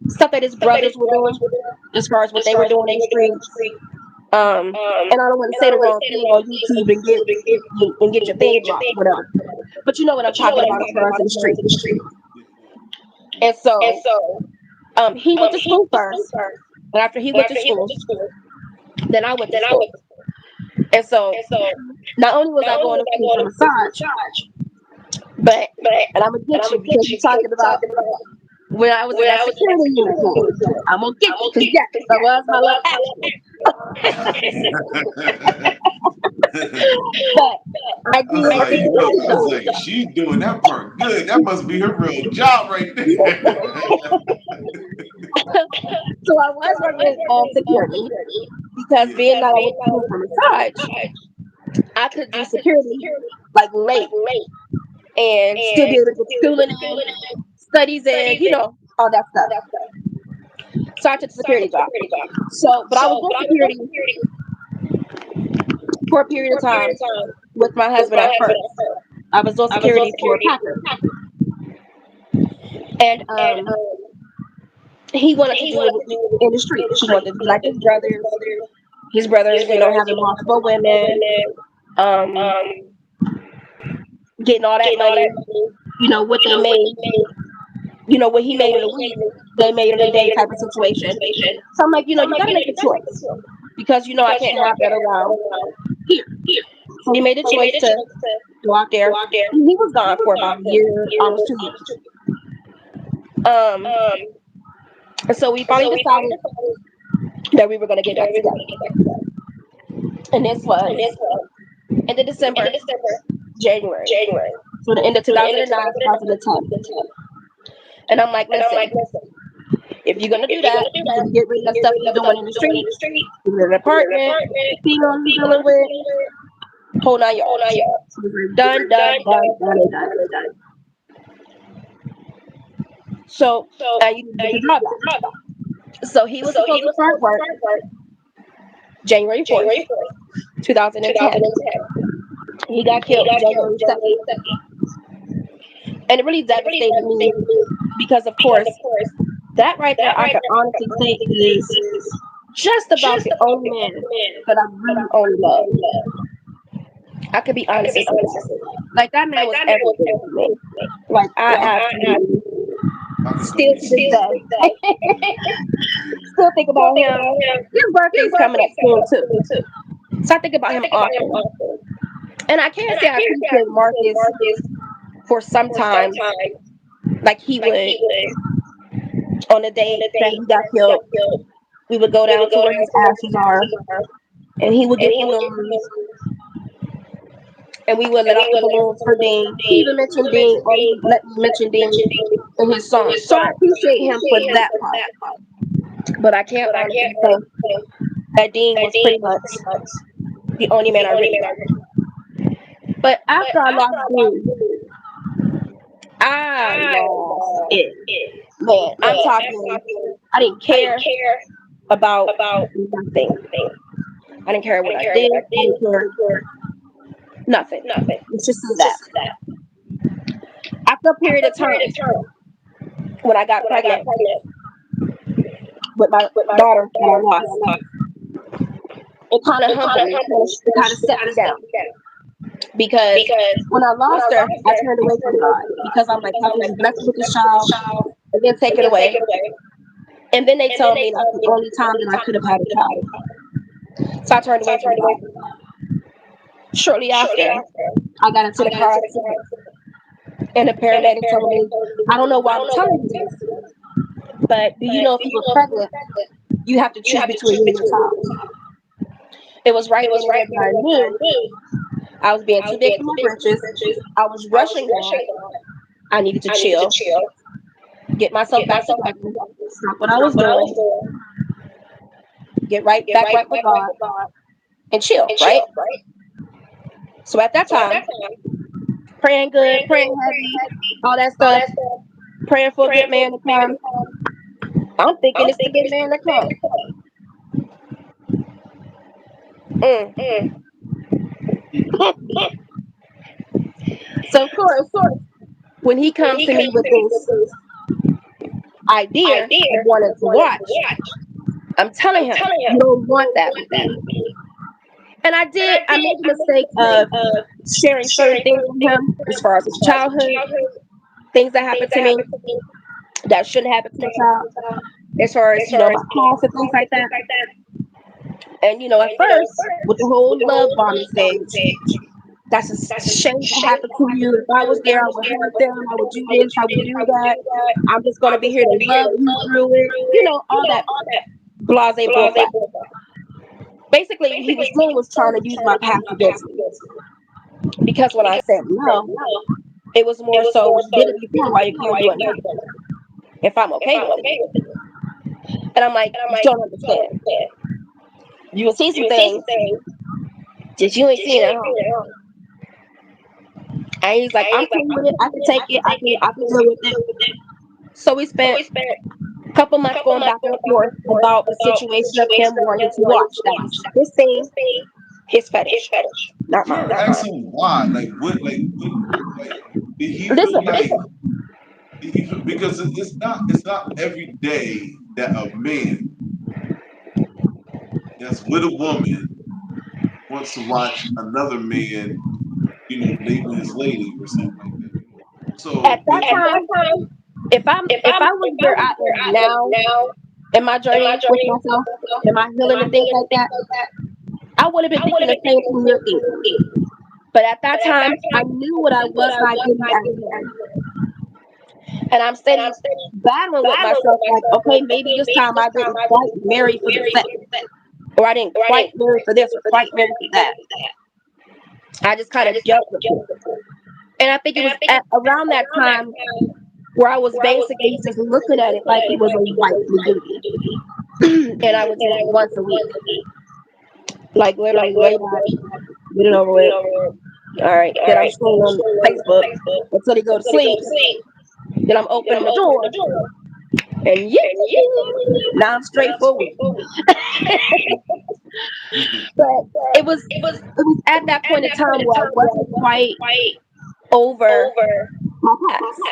S2: stuff that his brothers were doing as far as what they were doing in the streets. And I don't want to say the wrong thing on YouTube and get your thing blocked, whatever. But you know what I'm talking about as far as in the street. And so he went to school first. And after he went to school, then I went to school. And so not only was I going to school for massage, but and I'm gonna get you because you're talking about when I was in that security uniform. I'm gonna get you because yes, that was my little action. But I
S1: I was like, she's doing that part good. That must be her real job right there.
S2: So I was working security because being that I went to school for massage, I could do security like late and still be able to get schooling in, studies in, all that stuff. So I took the security job. But I was doing security for a period of time with my husband at first. I was doing security for a Packer. And he wanted to do it in the street. He wanted to be like his brothers. His brothers, having multiple women, getting all that money, what they made, what he made in a week, they made in a day type of situation. So I'm like, you gotta make a choice because, I can't have that around here. So he made a choice to go out there. And he was gone for about a year, almost 2 years. And so we finally decided that we were going to get back together. And this was end of December, January. So the end of 2009, 2010. And I'm like, listen, if you're going to do that, you can get rid of the stuff you're doing in the street, get rid of the apartment, people you're dealing with, hold on, y'all. So we're done. So you need to get the job back. So he was supposed to start work January 4th, 2010. He got killed January 2nd. And it really devastated me because, of course, that right there, I can honestly say is just about the only man that I really only love. I could be honest and say that. Like, that man was everything to me. Like I
S1: I,
S2: absolutely
S1: I can
S2: still to this
S1: understand.
S2: day
S1: Yeah.
S2: still think about him. His birthday's coming up soon too. So I think about him often. And I can't say I appreciate Marcus for some time. Like he would on the day that he got killed, we would go down to where his ashes are and he would get balloons and we would let off the balloons for Dean. He even mentioned Dean, or he would let me mention Dean in his song. So I appreciate him for that part. But I can't honestly say that Dean was pretty much the only man I really liked. But after I lost Dean, I lost it. Man, I'm talking, I didn't care about nothing. I didn't care what I did. I didn't care nothing. Let's just say that. After a period of time, when I got pregnant with my daughter that I lost, it kind of humbled me. It kind of set me down. Because when I lost her, I turned away from God. Because I'm like, how can you bless me with this child and then take it away? And then they told me that's the only time that I could have had a child. So I turned away from God. Shortly after, I got into the car accident. And the paramedic told me, I don't know why I'm telling you this, but do you know if you were pregnant, you have to choose between you and your child. It was right then and there that I knew I was being too big for my britches. I was rushing God. I needed to chill, get myself back together, stop what I was doing, get right with God, and chill, right? So at that time, praying good, praying heavy, all that stuff, praying for a good man to come. I'm thinking it's the good man to come. Mm. So of course, when he comes to me with this idea of wanting to watch, I'm telling him, you don't want that with me. And I made the mistake of sharing certain things with him as far as his childhood, things that happened to me that shouldn't happen to a child, as far as, my past and things like that. And, at first, with the whole love bombing stage, that's a shame that happened to you. If I was there, I would hurt them, I would do this, I would do that. I'm just going to be here to love you through it. All that blase bullcrap. Basically, what he was doing was trying to use my past against me. Because when I said no, it was more so, well, you did it before, why you can't do it now? If I'm okay with it. And I'm like, you don't understand. You will see some things that you ain't seen at home. And he's like, I'm cool with it. I can take it. I can deal with it. So we spent a couple months going back and forth about the situation of him wanting to watch. That was his thing, his fetish, not
S1: You
S2: mine.
S1: ever ask him why? Like what? Like did he feel
S2: Listen,
S1: like? Because it's not every day that a man that's with a woman wants to watch another man, lay with his lady or something like that.
S2: at
S1: So,
S2: that
S1: but
S2: time, if I was where I am now in my journey with myself, in my healing and things like that, I would have been thinking the same thing you're thinking. But at that time, I knew what I was not getting as a man. And I'm steady battling with myself, like, okay, maybe this time I didn't quite marry for the sex, or I didn't quite marry for this, or quite marry for that. I just kind of dealt with it. And I think it was at around that time where I was basically just looking at it like it was a wifely duty. And I would do it once a week. Like literally lay back, get it over with. All right. Then I'm scrolling on Facebook until they go to sleep. Then I'm opening the door. And yeah, now I'm straightforward. But it was at that point in time where I wasn't quite over my past.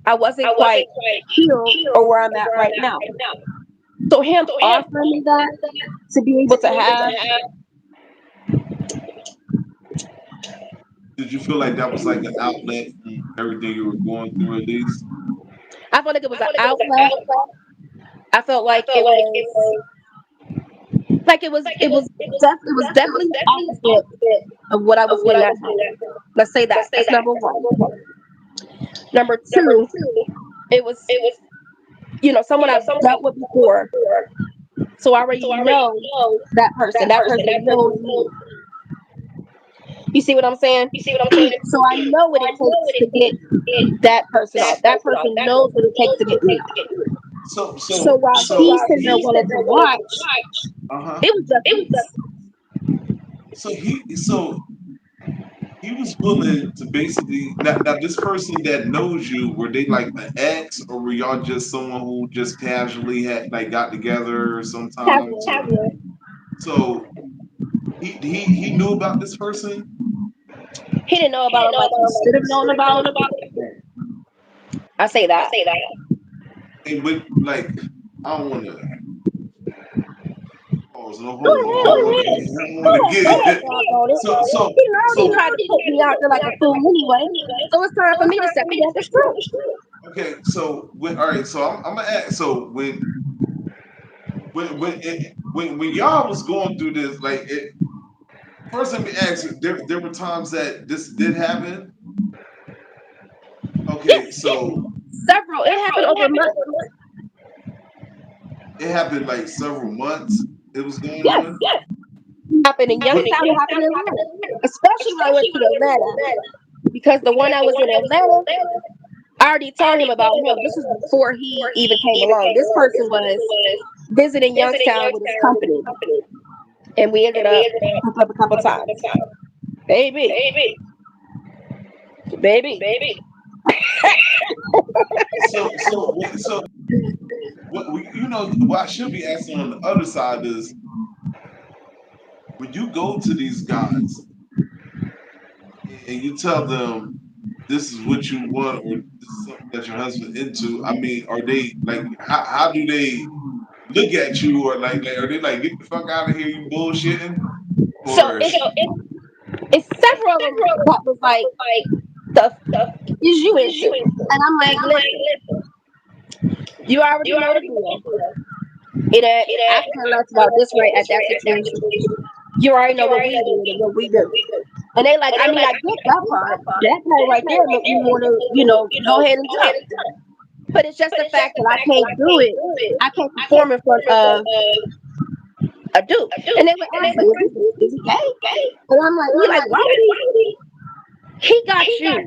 S2: I wasn't quite healed or where I'm at right now. So him offering me that to be able to have,
S1: did you feel like that was like an outlet everything you were going through at least?
S2: I felt like it was an outlet. I felt it was definitely the opposite of what I was getting at home. Let's say that. That's number one. Number two, it was, someone I've dealt with before. So I already know that person. That person knows me. You see what I'm saying? So I know what it takes to get that person off. That person knows what it takes to get me off.
S1: So
S2: So
S1: so
S2: while
S1: so
S2: he's sitting there
S1: he
S2: wanting to watch,
S1: uh-huh.
S2: it was just peace.
S1: So he was willing to basically now this person that knows you, were they like an ex, or were y'all just someone who just casually had like got together sometimes,
S2: Casual.
S1: or so he knew about this person?
S2: He didn't know about him like he should have known about him. I say that.
S1: And with like, I don't want to pause, no
S2: Go
S1: hold on,
S2: ahead.
S1: I don't want to
S2: Go
S1: get
S2: ahead,
S1: it.
S2: doggone it.
S1: So so
S2: He already
S1: so
S2: tried to put me out there like a fool anyway. So it's time for me to set the record straight.
S1: okay, so all right, so I'm gonna ask. So when y'all was going through this, like it, first let me ask you, there were times that this did happen. Okay,
S2: Yes,
S1: so
S2: several. It happened over months.
S1: it happened like several months. It was going
S2: Yes.
S1: on.
S2: Happened in
S1: What?
S2: Youngstown. It happened in Atlanta. Especially when I went to Atlanta. Because the one I was in Atlanta, I already told him about him. This was before he even came along. This person was visiting Youngstown with his company. And we ended up hooking up a couple times. Baby.
S1: So what I should be asking on the other side is, when you go to these guys and you tell them this is what you want, or this is something that your husband into, I mean, are they like, how do they look at you, or like are they like, get the fuck out of here, you bullshitting,
S2: So
S1: or
S2: it's several of them that was like, the f- is you into? And I'm like, listen, you already know the deal. I care less about this right at that situation. You already know what we did and what we do. And they like, I mean, I get that part. That part right there make me want to, go ahead and jump. But it's just the fact that I can't do it. I can't perform in front of a dude. And they would ask me, is he gay? And I'm like, he like, why would he? He got you.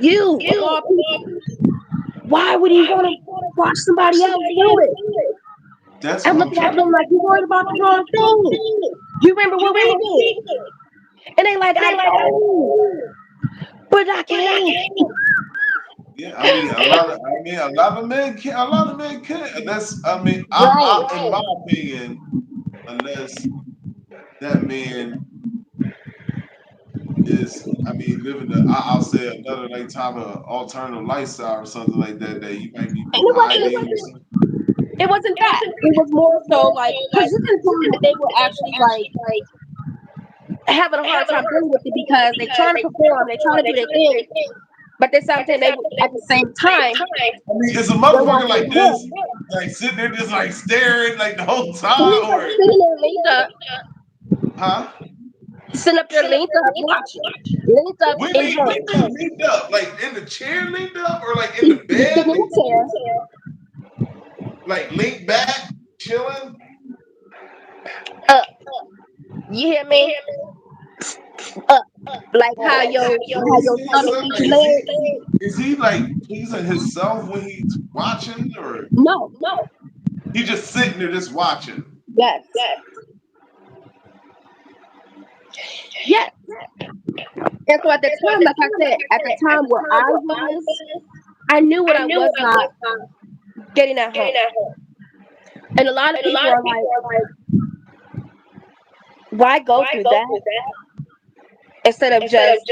S2: You, of all people. Why would he want to watch somebody else do it?
S1: that's
S2: I'm
S1: what I'm
S2: looking at
S1: trying.
S2: them like, you worried about the wrong thing. You remember what we did? And they like, I know, but I can't.
S1: Yeah, I mean, a lot of men can, unless, I mean,
S2: Right.
S1: in my opinion, unless that man is, I mean, living I'll say another like type of alternative lifestyle or something like that, that you might be
S2: And
S1: hiding or something.
S2: it wasn't that. It was more so like, because you can tell that they were actually like having a hard time dealing with it because they're trying to perform, they're trying to do their thing, but there's something they at the same time
S1: I mean, is a
S2: they want
S1: motherfucker
S2: to
S1: like this,
S2: perform.
S1: like sitting there just like staring like the whole
S2: So
S1: time,
S2: he's like
S1: or
S2: sitting there linked up,
S1: huh?
S2: sitting up there linked up watching, linked up
S1: When
S2: enjoying,
S1: they linked up, like in the chair linked up, or like in
S2: he's
S1: the
S2: sitting
S1: bed,
S2: in the chair.
S1: like linked back, chilling.
S2: Up, you hear me? Up, like how your
S1: Pleasing
S2: stomach
S1: himself?
S2: meets
S1: Like,
S2: your leg.
S1: is he like pleasing himself when he's watching, or
S2: No,
S1: he just sitting there just watching?
S2: yes, yes. And so at the time, like I said, at the time where I knew what I was not getting at home. And a lot of people are like, why go through that instead of just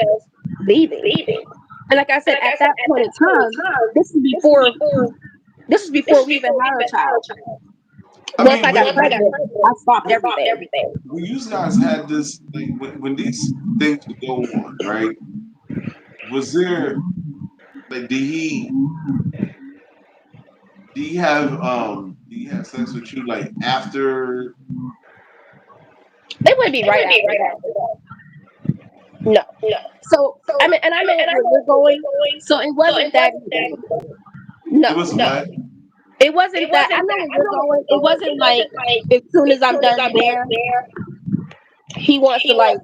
S2: leaving? And like I said, at that point in time, this is before we even had a child.
S1: I
S2: Once
S1: mean,
S2: I got pregnant, I stopped everything.
S1: when you guys had this, like when these things would go on, right? Was there? Like, did he have sex with you like after?
S2: It would be right after that. No. So I mean, and I know where you're going. So it wasn't that easy.
S1: It
S2: No,
S1: was what?
S2: it wasn't that. I know where you're going. It wasn't like as soon as I'm done there, he wants to like.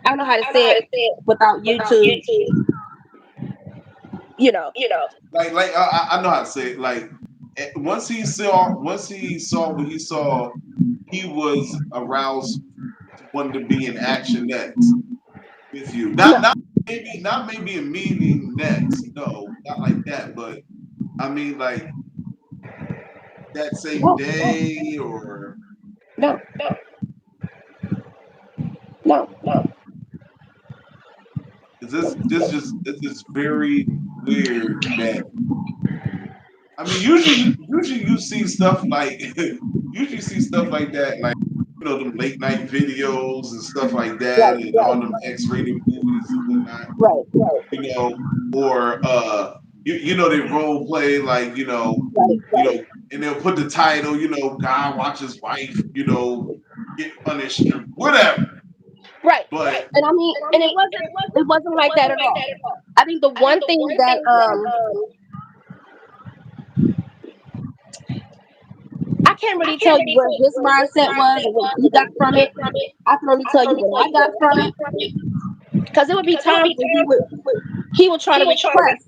S2: I don't know how to say it without YouTube. You know.
S1: Like I know how to say it. Like once he saw what he saw, he was aroused to want to be in action next with you.
S2: No.
S1: Not maybe a meeting next. No, not like that. But I mean like that same
S2: No.
S1: day or
S2: No. No.
S1: is this just very weird that I mean usually you see stuff like usually see stuff like that like them late night videos and stuff like that
S2: Right.
S1: and all them X-rated movies and whatnot,
S2: Right.
S1: or they role play like and they'll put the title, God watch his wife, get punished or whatever.
S2: Right.
S1: But
S2: And I mean, and it wasn't like that at all. I think the one thing that I can't really tell you where his mindset was or what he got from it. I can only tell you what I got from it. Because it would be times where he would try to request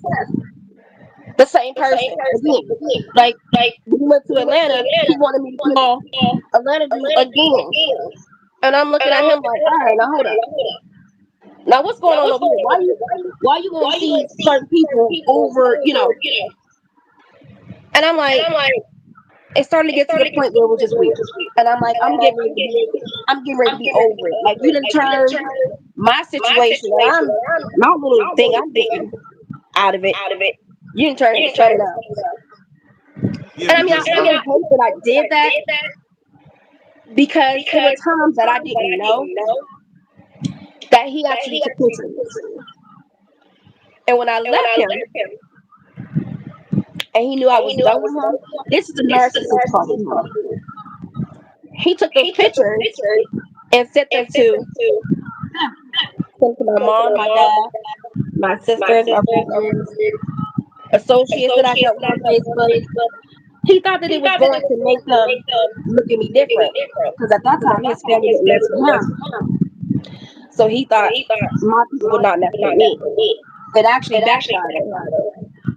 S2: the same person again. Like when we went to Atlanta, he wanted me to call Atlanta dude again. And I'm looking at him like, all right, now hold up. Now what's going on over here? Why you gonna see certain people over? And I'm like, it started to get to the point where it was just weird. And I'm like, I'm getting ready to be over it. Like you done turned my situation that my little thing I'm getting out of it. You didn't turn it out.
S1: yeah,
S2: And I mean, I
S1: because
S2: really hate that I did that because there were times that I didn't know that he actually took pictures. And when I left him and he knew I was done with him, this is the narcissist part of him. He took those pictures and sent them to my mom, my dad, my sisters, my brothers, associates that I dealt with on Facebook. He thought that it was going to make them look at me different because at that time his family didn't mess with him. So he thought my people would not mess with me. It actually backfired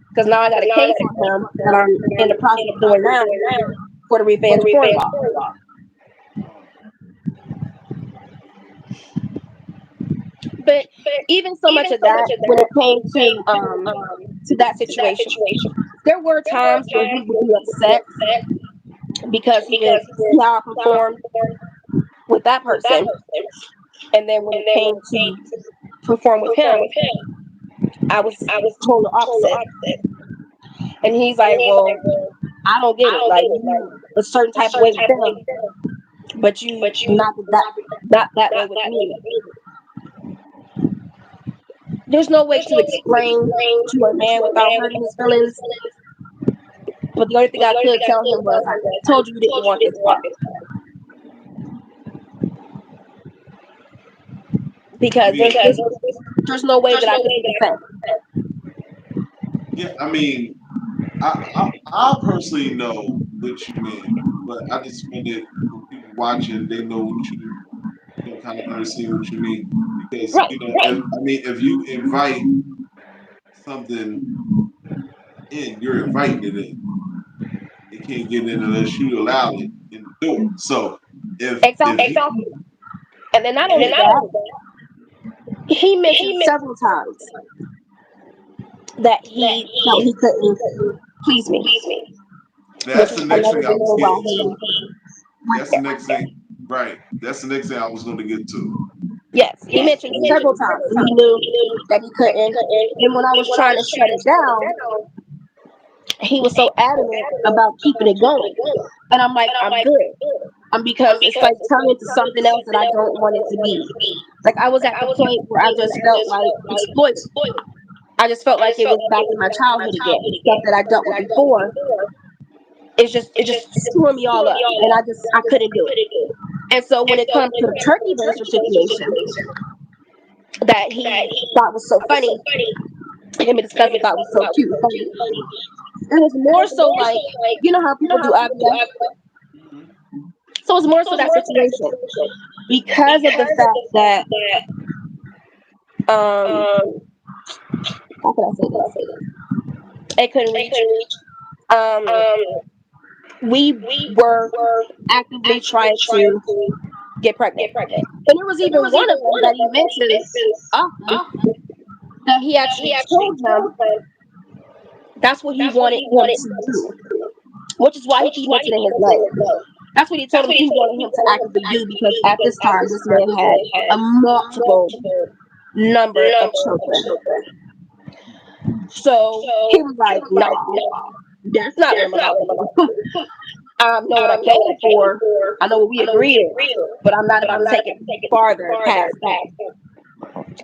S2: because now I got a case on him that I'm in the process of doing now for the revenge porn law. But even so much of that, when it came to that situation, there were times where he would be upset because he didn't see how I performed with that person, and then when it came to perform with him, I was total opposite. And he's like, "Well, I don't get it. Like you a certain type of way with them, but you not that way with me." There's no way to explain to a man without hurting his feelings. But the only thing I could tell him was, I told you didn't want this far. Because there's no way that I could be the same.
S1: yeah, I mean, I personally know what you mean, but I just wanted for people watching, they know what you kind of understand what you mean because
S2: Right.
S1: if you invite something in, you're inviting it in. It can't get in unless you allow it in the door. So
S2: Exactly. And then not only that, he mentioned several times that he felt he couldn't please me.
S1: that's the next thing I was getting to.
S2: Right
S1: That's the
S2: there.
S1: next thing, right? That's the next thing I was going to get to.
S2: Yes, he mentioned several times he knew that he couldn't. And when I was trying to shut it down, he was so adamant about keeping it going. And I'm like, I'm good. Because it's like turning into something else that I don't want it to be. Like I was at the point where I just felt like exploited. I just felt like it was back in my childhood again. Stuff that I dealt with before. It just screwed me all up, and I couldn't do it. And so when it comes to the turkey baster situation that he thought was so funny, him and his cousin thought was so cute, funny. It was more so like, you know how people do IVF. So it was more so that situation because of the fact that how can I say this? It couldn't reach. Um, we were actively trying to get pregnant, and there was even one of them that he mentions often that he actually told them that's what he wanted him to do, which is why he keeps mentioning his name. That's what he told him he wanted him to actively do because at this time this man had a multiple number of children. So he was like, "No, that's not what I'm about to do. I know what I came for. I know what we agreed on, but I'm not about to take it farther past that.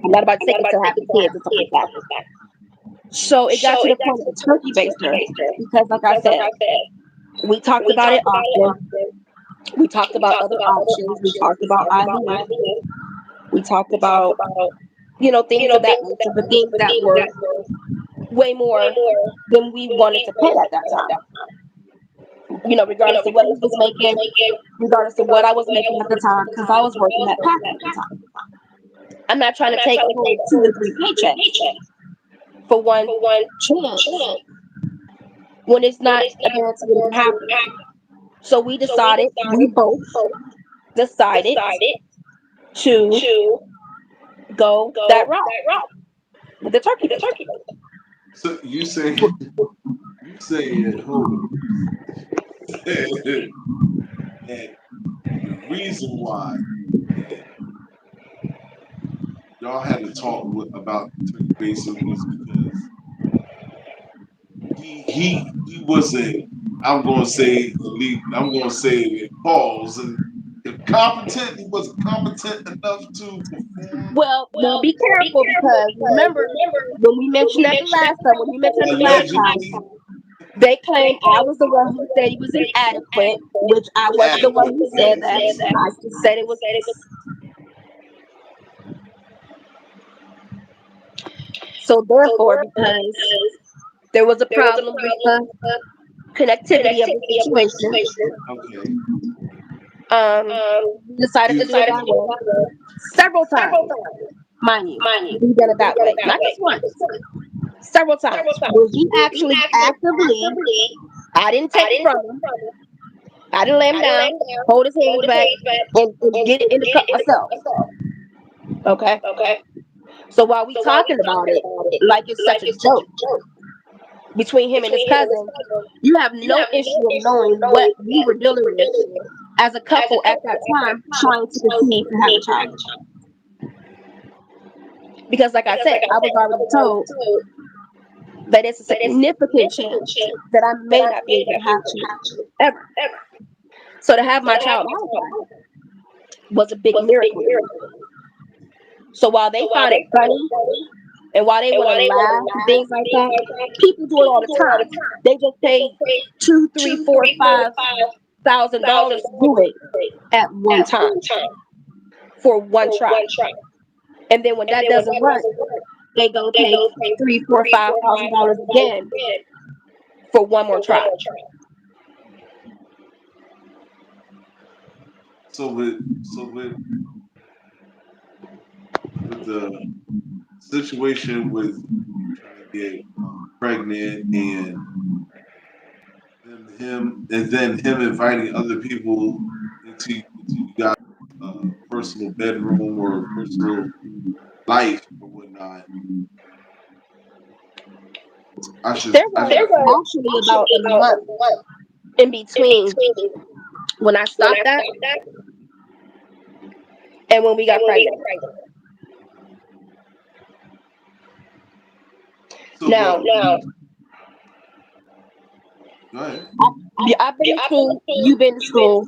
S2: I'm not about to take it to having kids and stuff like that." So it got to the point of the turkey baster because, like I said, we talked about it often. We talked about other options. We talked about IVF. We talked about, things of that nature, but things that were way more than we wanted to pay at that time. Regardless of what he was making, regardless of what I was making at the time, because I was working at Pack at the time. I'm not trying to take a whole 2 and 3 paychecks for one chance when it's not a guarantee it can happen. So we both decided to go that route with the turkey baster.
S1: So you say hold on. And the reason why that y'all had to talk about turkey baster was because he wasn't. I'm gonna say it pause and competent. He wasn't competent enough to perform.
S2: Well, be careful because remember when we mentioned that the last time,
S1: Allegedly
S2: they claimed I was the one who said he was inadequate, which I wasn't the one who said that. I just said it was. So therefore, because there was a problem with the connectivity of the situation,
S1: okay.
S2: we decided to do it that way. Several times, mind you, we did it that way, not just once. Several times. When he actually actively, I didn't take it from him. I didn't lay him down, hold his hands back, and get it in the cup myself. Okay? So while we talking about it, like it's such a joke between him and his cousin, you have no issue of knowing what we were dealing with as a couple at that time trying to conceive to have a child. Because like I said, I was already told that it's a significant chance that I may not be able to have children ever. So to have my child was a big miracle. So while they found it funny and while they want to laugh and things like that, people do it all the time. They just pay $2, $3, $4, $5,000 to do it at one time for one try. And then when that doesn't work, they go pay $3, $4, $5,000 again for one more try.
S1: So with the situation with trying to get pregnant and then him inviting other people into you guys' personal bedroom or personal life or whatnot.
S2: There was actually about a month in between when I stopped that and when we got pregnant.
S1: So
S2: Now,
S1: go ahead.
S2: I've been to school. You've been to school.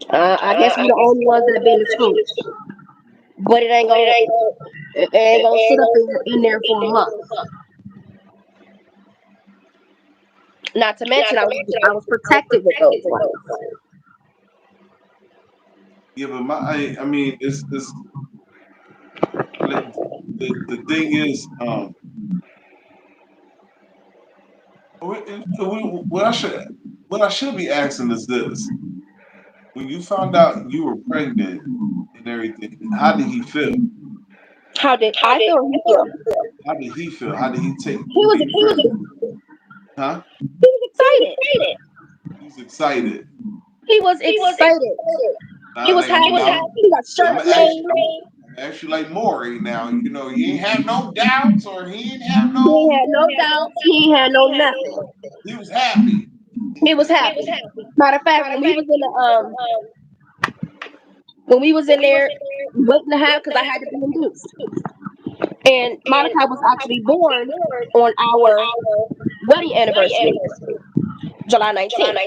S2: I guess we're the only ones that have been to school. But it ain't gonna It ain't gonna sit up in there for a month. Not to mention, I was protected with those ones.
S1: Yeah, but I mean, it's the thing is, what I should be asking is this: when you found out you were pregnant and everything, how did he feel?
S2: How did I feel? He feel?
S1: How did he feel? How did he take
S2: He was
S1: being pregnant? Huh?
S2: excited.
S1: He was excited.
S2: He was excited. He was happy. He got
S1: I'm
S2: shirt
S1: gonna ask
S2: made.
S1: you. I'm gonna ask you like Maury now. You know, he ain't have no doubts or he ain't have
S2: He
S1: no.
S2: had no doubts. He had no nothing.
S1: He was happy.
S2: He was happy. Matter of fact, when we was in there waiting to have, because I had to be induced, and Monica was actually born on our wedding anniversary, July 19th.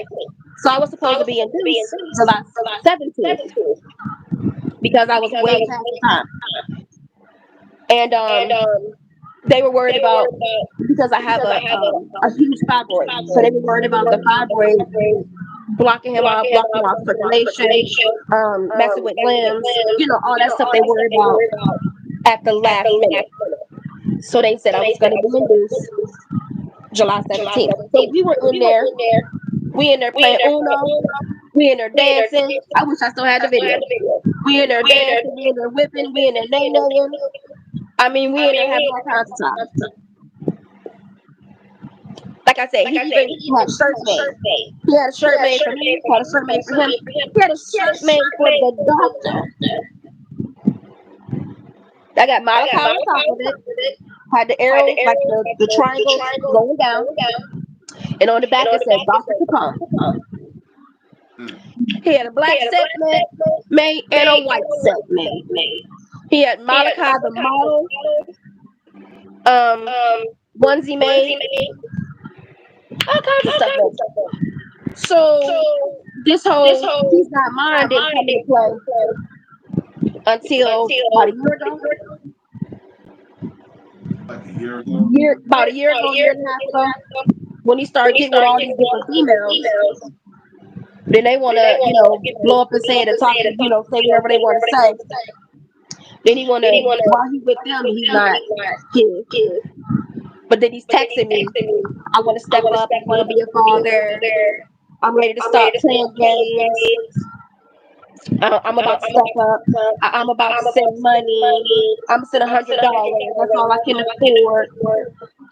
S2: So I was supposed to be induced July 17th because I was way past the time. And they were worried about, because I have a huge fibroid. So they were worried about the fibroid blocking him out, blocking out circulation, messing with limbs, all that stuff they worried about at the last minute. So they said I was going to be induced July 17th. So we were in there. We in there playing Uno. We in there dancing. I wish I still had the video. We in there dancing. We in there whipping. We in there nay-naying. I mean, we in there having all kinds of time. Like I said, he even had shirts made. He had a shirt made for me. He had a shirt made for him. He had a shirt made for the doctor. I got Malachi on top of it. Had the arrows, like the triangles going down. And on the back it said Dr. Capone. He had a black segment made and a white segment. He had Malachi the model onesie made. All kinds of stuff made. So this whole he's not mine didn't come into play until about a year ago.
S1: Like a year ago.
S2: About a year ago, year and a half ago, when he started getting with all these different females. Then they want to, blow up and say it and talk, say whatever they want to say. Then he want to, while he's with them, he's not his. But then he's texting me, I want to step up, I want to be a father, I'm ready to stop playing games, I'm about to step up, I'm about to send money, I'm sending $100, that's all I can afford.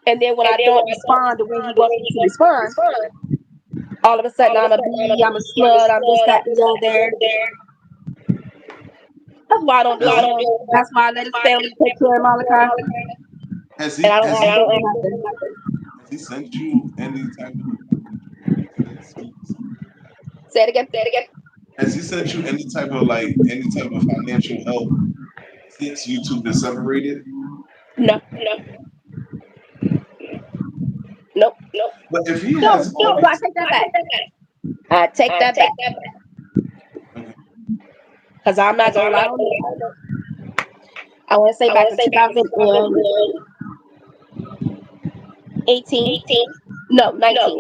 S2: And then when I don't respond the way he wants me to respond, all of a sudden I'm a bee, I'm a slut, I'm this, that, and the other. That's why I don't do it. That's why I let his family take care of Malachi.
S1: Has
S2: And I don't ask him for nothing.
S1: he sent you any type of
S2: Say it again.
S1: Has he sent you any type of financial help since you two been separated?
S2: No. Nope.
S1: But if he has
S2: No, I take that back. I take that back. Because I'm not going to lie on you. I want to say back in 2018. No, 19.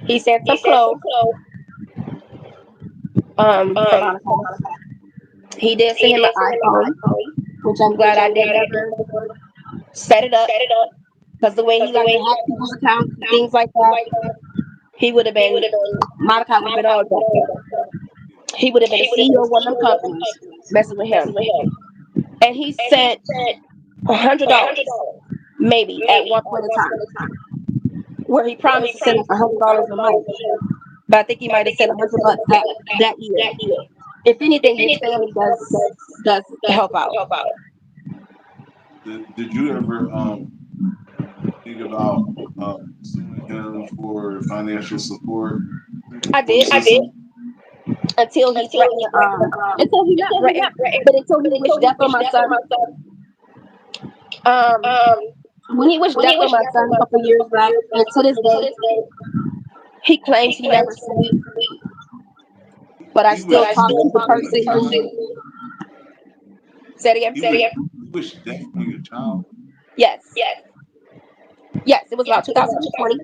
S2: He sent some clothes for Malachi. He did send him an iPhone, which I'm glad I did never set it up. Because the way he liked to hack people's accounts and things like that, he would have been, Malachi would have been all that. He would have been a CEO of one of them companies messing with him. And he sent $100, maybe, at one point in time, where he promised to send us $100 a month. But I think he might have sent $100 that year. If anything, his family does help out.
S1: Did you ever think about suing him for financial support?
S2: I did. Until he threatened, until he not threatened, but until he wished death on my son. When he wished death on my son a couple years back, and to this day, he claims he never said it. But I still talk to the person. Say it again.
S1: He wish death on your child.
S2: Yes. Yes, it was about 2020.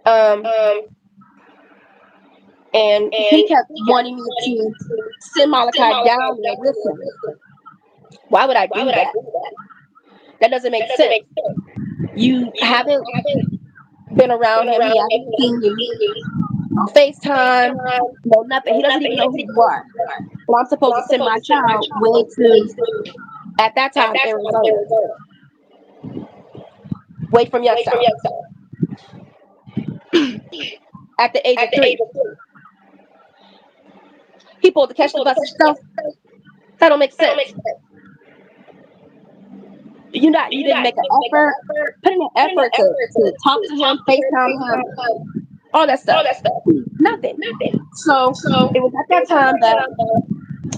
S2: Um, and he kept wanting me to send Malachi down there with him. Why would I do that? That doesn't make sense. You haven't been around him. He hasn't seen you. No FaceTime, no nothing. He doesn't even know who you are. But I'm supposed to send my child way to, at that time, Arizona, way from Youngstown, at the age of 3. He pulled to catch the bus himself. That don't make sense. You didn't make an effort, put in an effort to talk to him, FaceTime him, all that stuff. Nothing. So it was at that time that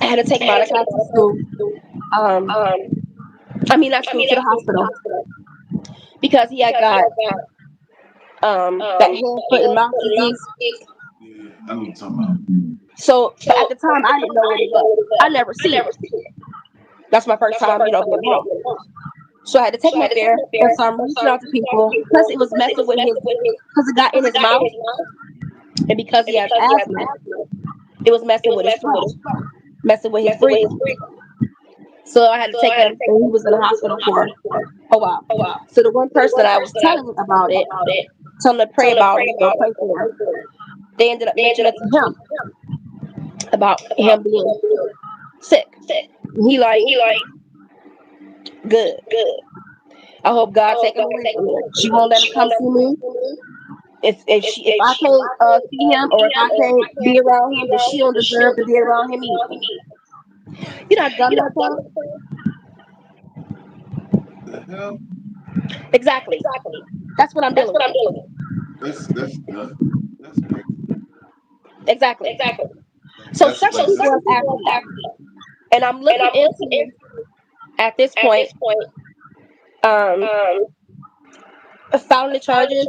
S2: I had to take Malachi to school. Not school, to the hospital, because he had got that hand, foot, and mouth disease.
S1: Yeah, I know what you're talking about.
S2: So, but at the time, I didn't know what it was. I never seen it. That's my first time, being home. So I had to take him up there, and so I'm reaching out to people. Plus, it was messing with his, because it got in his mouth, and because he has asthma, it was messing with his throat, messing with his breathing. So I had to take him, and he was in the hospital for a while. So the one person that I was telling about it, telling him to pray about it, pray for him, they ended up mentioning it to him about him being sick. He like, good. I hope God take him away from me. She won't let him come see me. If I can't see him, or if I can't be around him, then she don't deserve to be around him either. You not dumb like that?
S1: The hell?
S2: Exactly. That's what I'm dealing with.
S1: That's crazy.
S2: Exactly. So several people have asked me that, and I'm looking into, at this point, filing the charges,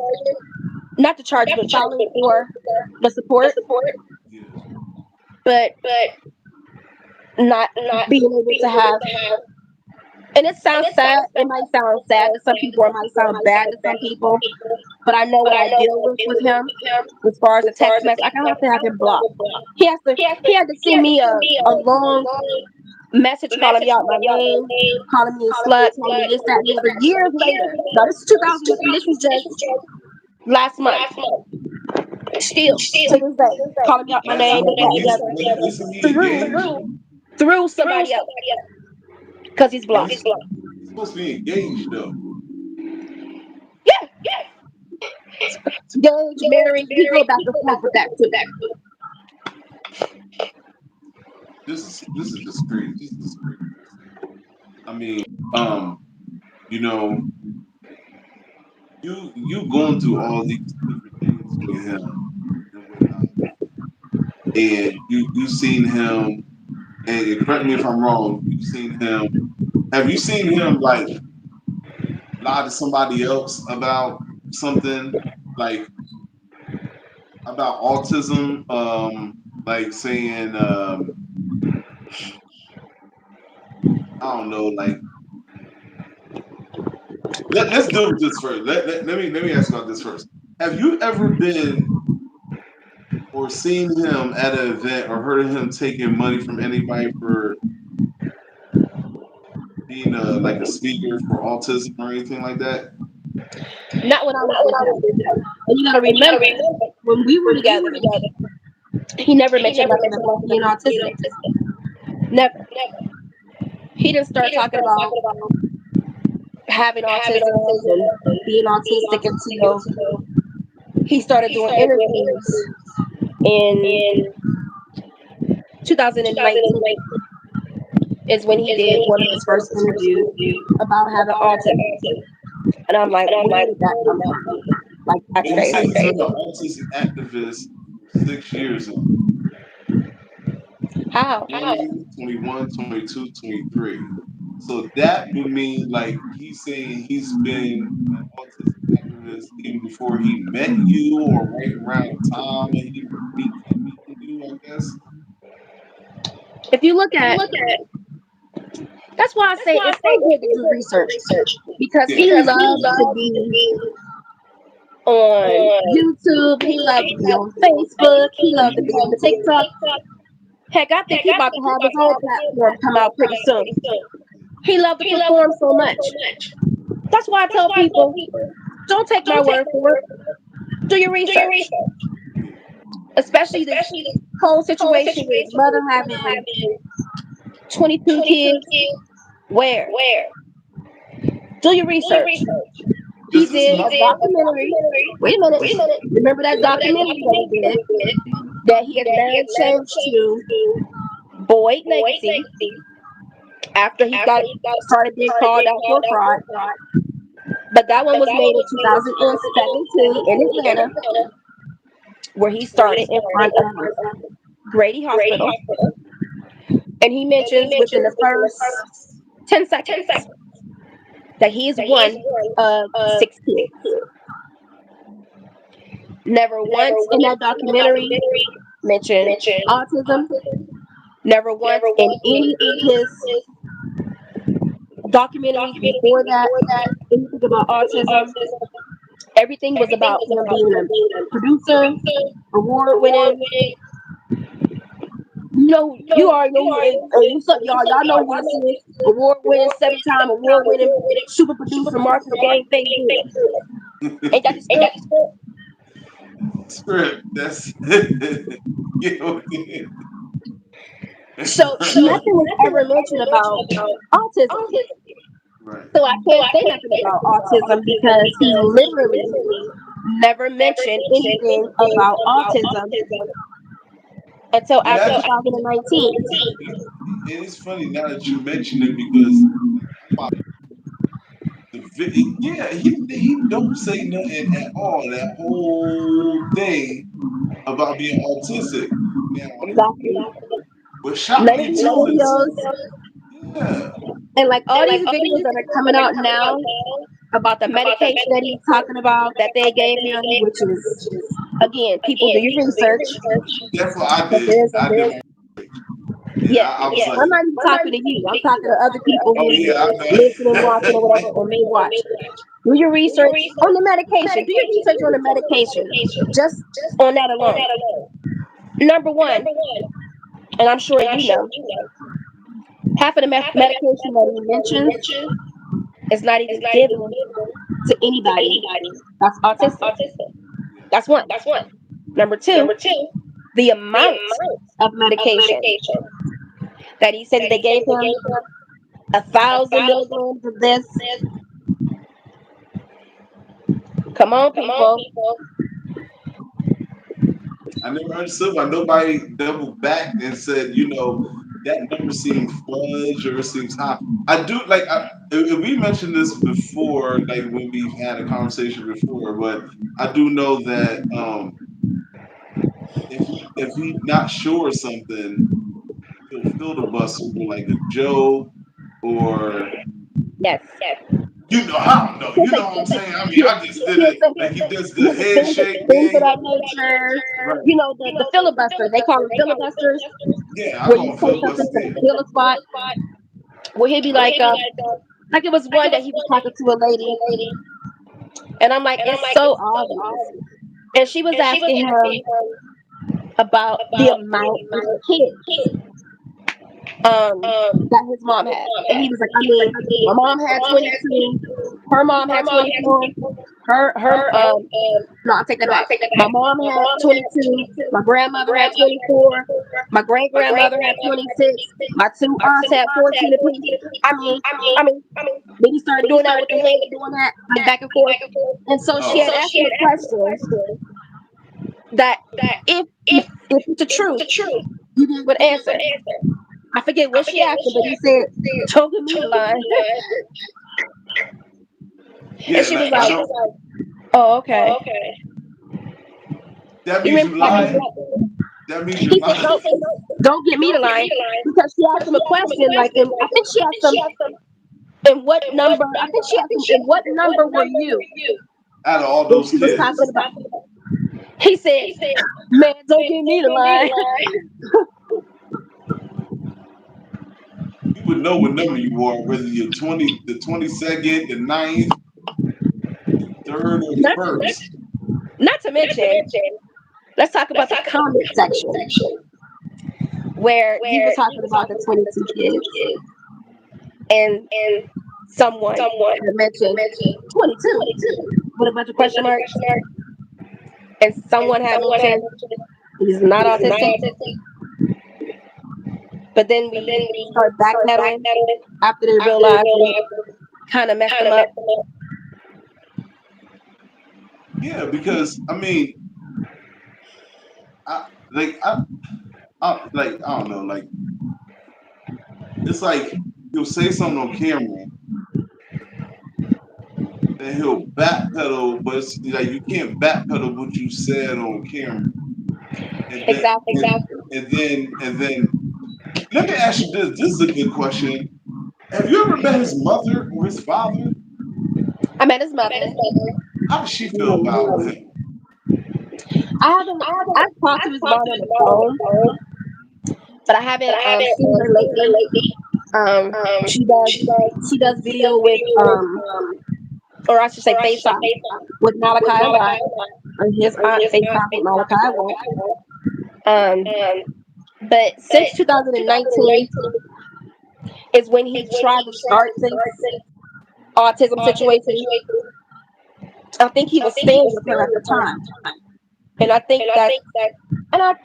S2: not the charges, but filing for the support,
S1: Yeah.
S2: but not being able to have. And it sounds sad. It might sound sad to some people, or it might sound bad to some people. But I know what I deal with him. As far as a text message, I can have to have him blocked. He had to send me a long message calling me out my name, calling me a slut, calling me this, that, and the other. Years later. Now this is 2003. This was just last month. Still to this day, calling me out my name, this, that, and the other. Through somebody else, because he's blocked.
S1: He's supposed to be engaged though.
S2: Yeah. Engaged, married. We go back and forth with that too.
S1: This is just crazy. This is crazy. I mean, you know, you going through all these different things with him and whatnot, and you seen him. And correct me if I'm wrong. You've seen him. Have you seen him like lie to somebody else about something, like about autism? Like saying, I don't know, like let's deal with this first. Let me ask about this first. Have you ever been or seen him at an event or heard of him taking money from anybody for being like a speaker for autism or anything like that?
S2: Not when I was with him. And you gotta remember, when we were together, he never mentioned nothing about being autistic. Never. He didn't start talking about having autism and being autistic until he started doing interviews in 2019, is when he did one of his first interviews about having autism. And I'm like, where did that come from? Like, that's
S1: And you said
S2: crazy.
S1: he's been an autism activist for 6 years now.
S2: How?
S1: 20, 21, 22, 23. So that would mean like he's saying he's been an autism activist even before he met you, or right around the time that he began meeting you, I guess.
S2: If you look at That's why I say it's so good to do research because
S1: Yeah.
S2: he loves to be on YouTube. He loves to be on Facebook. He loves to be on TikTok. Heck, I think he about to have his own platform come out pretty soon. He loved to perform so much. That's why I tell people, don't take my word for it. Do your research. Especially this whole situation with his mother having 22 kids. Where? Do your research. He
S1: Does this
S2: did a documentary. Wait a minute. Remember that documentary that he did? That he had married changed to Boyd Legacy after he got started being called out for fraud. But that one was made in 2017 in Atlanta, where he started in front of Grady Hospital. And he mentions within the first 10 seconds that he is one of 6 kids. Never once in that documentary mentioned autism. Never once in any of his documentaries before that anything about autism. Everything was about him being a producer, award winning. You know, you already know what's up, y'all. Y'all know who this is. Award winning, 7-time award winning super producer, Marcus Game Face Good. Ain't that the script?
S1: script? That's you know.
S2: So nothing was ever mentioned about autism.
S1: Right.
S2: So I can't say nothing about autism because he literally never mentioned anything about autism until after
S1: Yeah,
S2: 2019.
S1: it is funny now that you mention it because yeah, he don't say nothing at all that whole day about being autistic. Now,
S2: Exactly.
S1: what shocked
S2: None of
S1: me
S2: these
S1: too is
S2: videos
S1: yeah,
S2: and like all these videos that are coming out now about the medication that he's talking about that they gave him, which is again, people do your research.
S1: that's what I
S2: But
S1: did.
S2: there's
S1: I did my and
S2: yes,
S1: I was like,
S2: I'm not even talking to you. I'm talking to other people
S1: oh
S2: who
S1: yeah,
S2: listen and
S1: I
S2: watching or
S1: know.
S2: whatever or may watch. Do your research on the medication. Do your research on the medication. Just on that alone. Number one, and I'm sure you know, half of the medication that he mentions is not even given to anybody that's autistic. That's one. Number two, the amount of medication that he said that they gave him 1,000 milligrams of this. Come on, people.
S1: I never understood why nobody doubled back and said, you know, that number seems fudge or it seems high. I do like we mentioned this before, like when we've had a conversation before, but I do know that if he not sure of something, he'll filibuster with like a joke or
S2: Yes.
S1: I don't know,
S2: He'll
S1: you
S2: say,
S1: know what I'm saying? I mean,
S2: he'll,
S1: I just did
S2: he'll
S1: it
S2: say,
S1: like he does the
S2: he'll say
S1: head shake
S2: things of
S1: thing.
S2: that nature.
S1: Right.
S2: You know, the filibuster. They call them filibusters,
S1: Yeah, I
S2: where
S1: call
S2: you
S1: him
S2: say something
S1: filibuster.
S2: to fill a spot. Where he'll be like it was one that he was talking to a lady, and I'm like, it's so obvious. And she was asking him about the amount of kids that his mom had. And he was like, I mean, my mom had 22, her mom had 24, no, I'll take that back. My mom had 22, my grandmother had 24, my great grandmother had 26, my two aunts had 14 apiece. I mean, then he started doing that with the head, doing that like back and forth. And so she had asked him a question that if it's the truth, you would answer. I forget what she asked him, but he said, "Don't give me the line." And
S1: Yeah,
S2: she was
S1: like I
S2: like,
S1: don't.
S2: "Oh, okay."
S1: That
S2: You
S1: means
S2: remember
S1: you
S2: that?
S1: lying. That means you're
S2: He said,
S1: lying.
S2: don't get me the line," because she asked him a question like, I think she asked him, "In what number?" I think she asked him, "In what number were you
S1: Out of all
S2: when
S1: those
S2: she was
S1: kids,
S2: talking about?" He said, "Man, don't get me the line."
S1: you would know what number you are, whether you're 20, the 22nd, the 9th, the 3rd, or the
S2: Not to,
S1: 1st.
S2: not to mention, let's talk about the comment section where he was talking about the 22 kids, and someone had mentioned 22 with a bunch of question marks, and someone had mentioned he's not autistic. But then we start backpedaling after they realized it kind of messed them up.
S1: Yeah, because I mean, I don't know, like it's like he'll say something on camera, then he'll backpedal, but it's like you can't backpedal what you said on camera. And then,
S2: Exactly.
S1: and then, let me ask you this. This is a good question. Have you ever met his mother or his father?
S2: I met his mother.
S1: How does she feel about him?
S2: I've talked to his mom on the phone, but I haven't seen her lately. She does video with or I should say FaceTime with Malachi a lot. His aunt FaceTime with Malachi a lot. But since 2019 is when he tried to start this autism situation. I think he was staying with her at the time, and I think that, and I,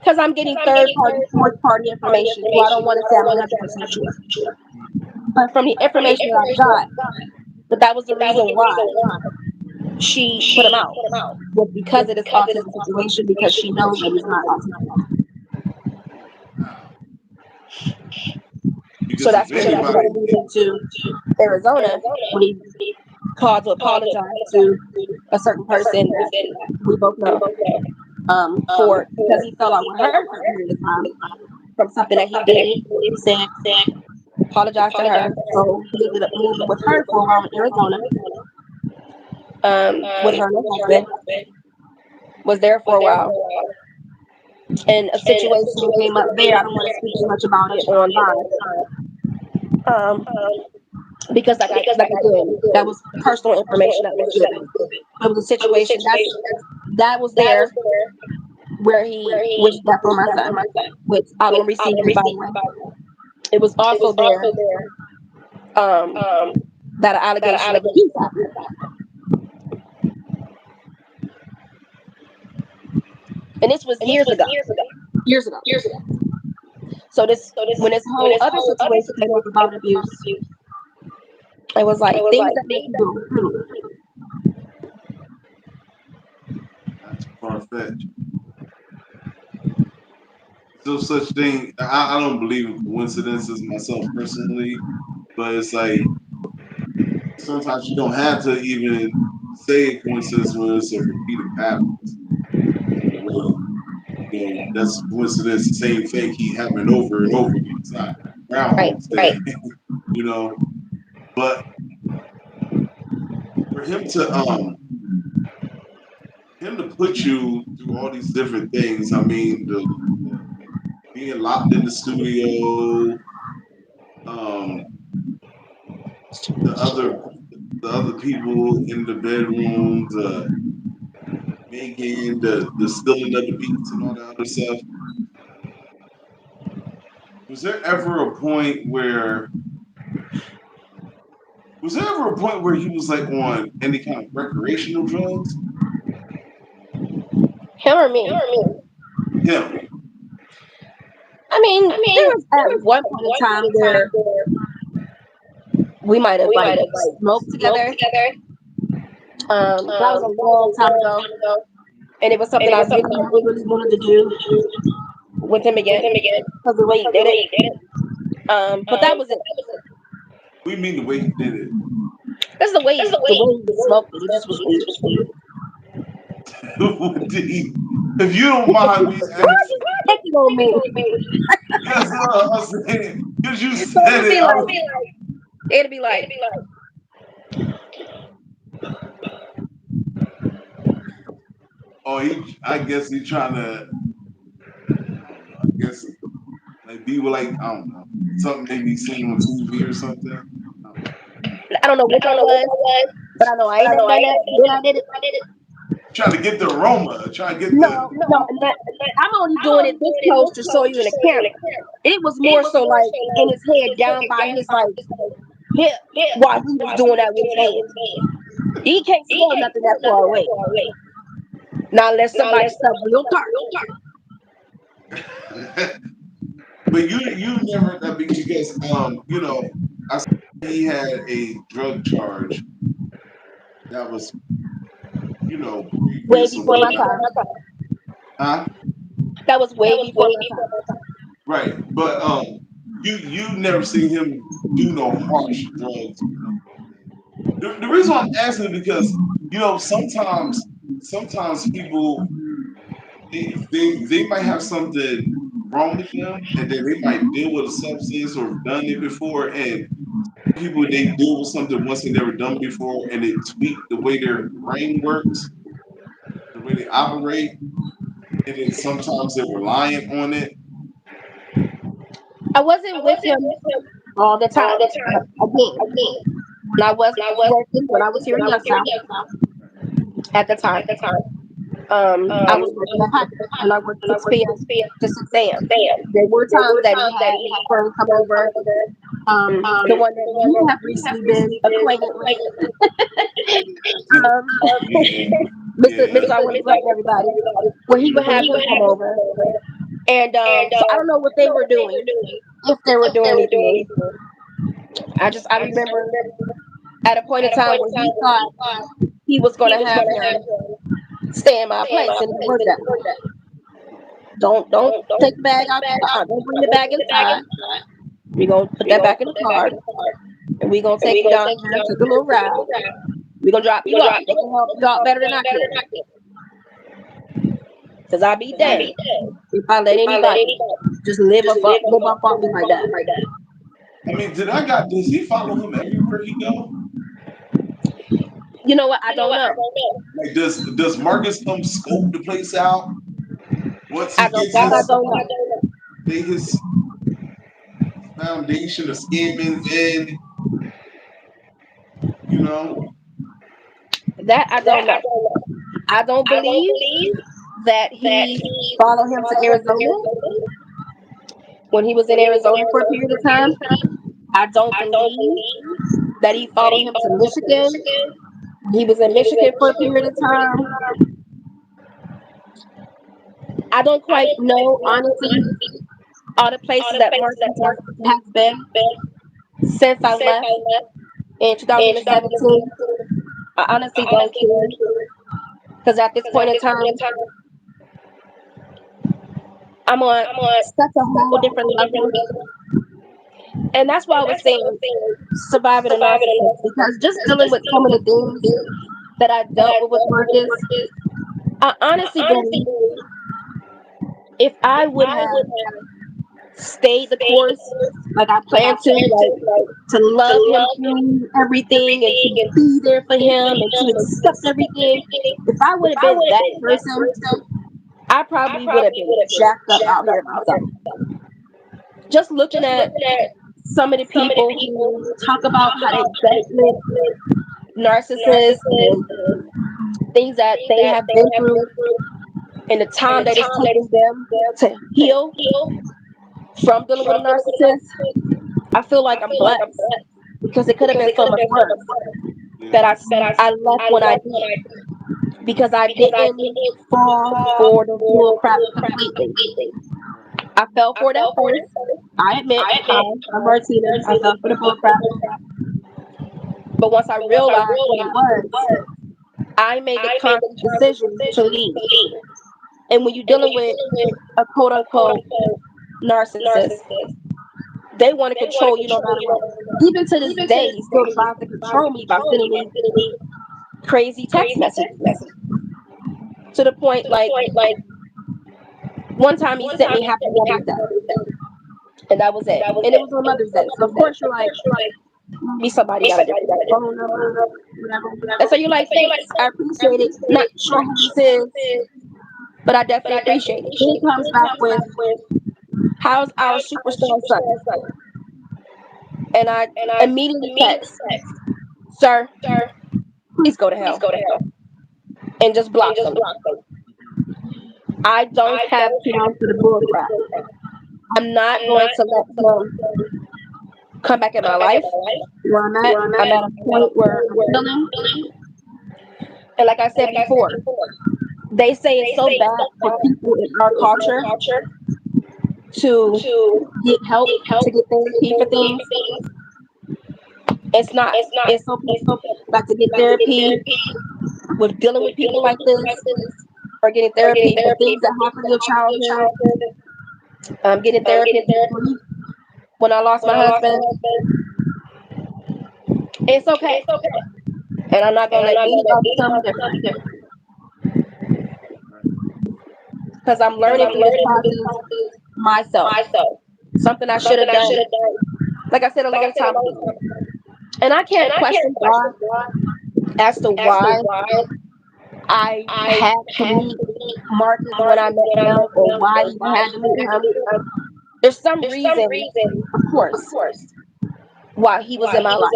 S2: because I'm getting third party, fourth party information, so I don't want to say I'm 100% sure. But from the information that I got, but that was the reason why she put him out, was because of this autism situation, because she knows that he's not autistic.
S1: Because
S2: So that's
S1: if
S2: when he
S1: anybody,
S2: moved into Arizona, when he called to apologize to a certain person that we both know, for because he fell out with her for a period of time from something that he did. He said, apologized to her, so he ended up moving with her for a while in Arizona. With her and her husband, was there for a while, and a situation came up there. I don't want to speak too much about it online, because like again, that was personal information that was given. It was a situation that was there where he wished death on my son, which I don't receive it, by the way. It was also there that an allegation of abuse happened. And this was years ago. So when this whole other situation came up about abuse, it was like things that make you go,
S1: that's far-fetched. No such thing. I don't believe in coincidences myself personally, but it's like sometimes you don't have to even say a coincidence when it's a repeated pattern. Well, that's coincidence. The same thing keep happening over and over again. It's not
S2: right.
S1: Groundhog's Day, you know. But for him to put you through all these different things. I mean, the being locked in the studio, um, the other people in the bedroom, the making, the stealing of the beats and all that other stuff. Was there ever a point where he was like on any kind of recreational drugs?
S2: Him or me?
S1: Him.
S2: I mean, there was at one point in time where we might have like smoked together. But that was a long time ago, and it was something I really wanted to do with him again because of the way he did it. But that was it.
S1: We mean the way he did it.
S2: That's the way he smoked it. It just was weird.
S1: If you don't mind me
S2: Why are you picking on me?
S1: that's what I'm saying. Because you
S2: So
S1: said it.
S2: it'd be like,
S1: oh, I guess he trying to. I don't know. I guess Like be with like I don't know something maybe seen on TV or something.
S2: I don't know what that was, but I know I ain't never done that. Then I did it.
S1: Trying to get the aroma, trying to get the.
S2: No, I'm only doing it this close to show you in the camera. It was more so like in his head, down by his like hip, while he was doing that with his hands. He can't smell nothing that far away. Not unless somebody stuff real dark.
S1: But you never because you know I saw he had a drug charge that was
S2: Way
S1: previous or
S2: before my
S1: whatnot,
S2: time.
S1: huh?
S2: That was way before my time.
S1: Right, but you never seen him do no harsh drugs. The reason why I'm asking is because sometimes people they might have something wrong with them, and then they might deal with a substance or done it before, and people they deal with something once they never done before, and it tweak the way their brain works, the way they operate, and then sometimes they're reliant on it.
S2: I wasn't with him all the time. Again, when I was working, when I was here in Youngstown at the time, I was working at Hutton, and I worked 6 p.m. to 6 a.m. There were times that he had his friend come over, the one that you have recently been acquainted with, um,
S1: Yeah,
S2: Mr. I want to threaten everybody, where he would have him come over, and so I don't know what they were doing, if they were doing anything. I remember at a point in time where he thought he was going to have him stay in my place, and it didn't work that way. Don't take the bag out. Don't bring the bag inside. We're gonna put that back in the car, and we're gonna take you down here, take a little ride. We're gonna drop you off. They can help you out better than I can. Cause I'll be damned if I let anybody just live up on me like that.
S1: I mean, does he follow him everywhere he go?
S2: You know what? I don't know.
S1: Like, does Marcus come scope the place out once he
S2: I don't.
S1: gets
S2: That I don't know.
S1: his foundation of scamming in? You know,
S2: That I don't know. I don't believe that he followed him to Arizona when he was in Arizona for a period of time. I don't believe that he followed him to Michigan. He was in Michigan for a period of time. I don't quite know, honestly, all the places that Marcus has been since I left in 2017. I honestly don't care because at this point in time, I'm on such a whole different level. And that's why I was saying surviving a narcissist, because just dealing with some of the things that I dealt with Marcus, I honestly believe if I would have stayed the course like I planned to, like to love him through everything and to be there for him and to accept everything, if I would have been that person, I probably would have been jacked up out here myself. Just looking at some of the people who talk about how they dealt with narcissists and things that they have been through and the time that it's taken them to heal from dealing with a narcissist, I feel like I'm blessed because it could have been so much worse that I left when I did because I didn't fall for the bull crap completely. I fell for it at first. I admit, hi, I'm Martina. I fell for the bull crap. But once I realized what it was, I made the conscious decision to leave. And when you're dealing with a quote unquote narcissist, they want to control you no matter what. Even to this day, he still tries to control me by sending me crazy text messages. To the point, like, one time he sent me Happy Mother's Day. And that was it. And it was on Mother's Day. So, of course, you're like, maybe somebody got a different phone number, whatever. And so you're like, thanks. I appreciate it. Not sure who this is, but I definitely appreciate it. Then he comes back with how's our superstar son? And I immediately text, sir, please go to hell, and just blocked him. I don't have time for the bull crap. I'm not going to let him come back in my life where I'm at. I'm at a point where I'm healing. And like I said before, they say it's so bad for people in our culture to get help, to get therapy for things. It's not. It's so people like to get therapy with dealing with people like this, or getting therapy for things that happened in your childhood. Getting therapy for grief. When I lost my husband, it's okay, and I'm not gonna let anybody tell me different. Because I'm learning through this process myself. Something I should have done, like I said, a long time ago. And I can't question God as to why I had to meet Marcus when I met him, or why I even had to meet him. There's some reason, of course, why he was in my life.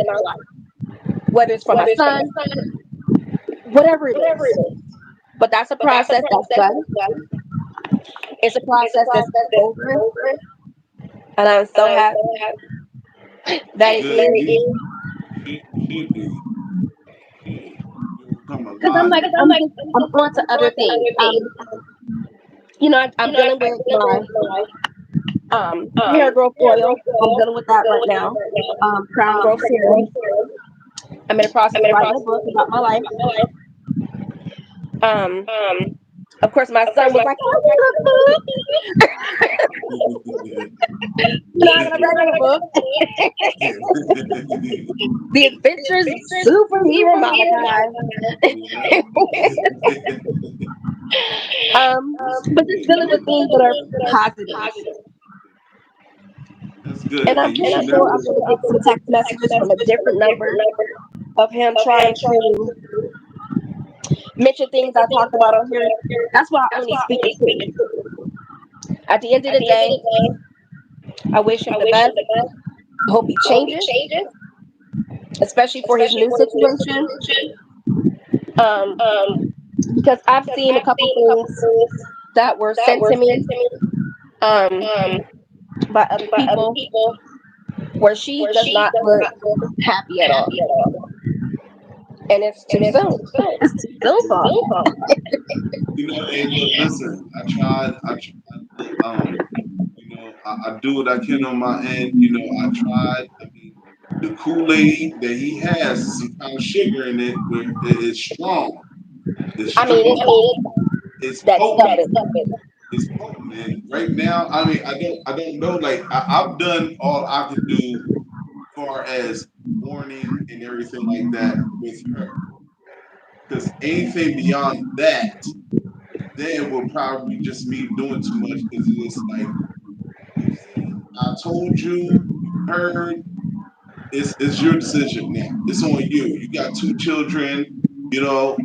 S2: Whether it's for my son, whatever it is. But that's a process that's done. It's a process that's over. And I'm so happy that it
S1: Good.
S2: is.
S1: Should be. You'll come a
S2: Because I'm
S1: lot.
S2: like, I'm on to other things. I'm dealing with my hair growth oil. I'm dealing with that right now. Crown growth serum. I'm in the process of writing a book about my life. Um, of course, my son was like, "Oh, you look good." I'm gonna write a book. The Adventures of Superhero Monica. But just dealing with things that are positive.
S1: That's good.
S2: And I'm
S1: And you
S2: pretty
S1: should
S2: sure
S1: never.
S2: I'm gonna get some text messages from a different number of him trying to mention things I talked about on here. That's why I only speak the truth. At the end of the day, I wish him the best. I hope he changes, especially for his new situation. Um, because I've seen a couple things that were sent to me um, by other people where she does not look happy at all. And it's too soon. It's too soon for her.
S1: Hey, look, listen. I do what I can on my end. I tried. I mean, the Kool-Aid that he has is some kind of sugar in it where it's strong. It's
S2: I mean,
S1: strong. It's
S2: that stuff
S1: potent.
S2: is.
S1: It's potent. And right now, I mean, I don't know. Like I've done all I could do as far as warning and everything like that with her. Because anything beyond that, then will probably just me doing too much. Because it's like you've seen, I told you, you heard. It's your decision now. It's on you. You got two children. You know,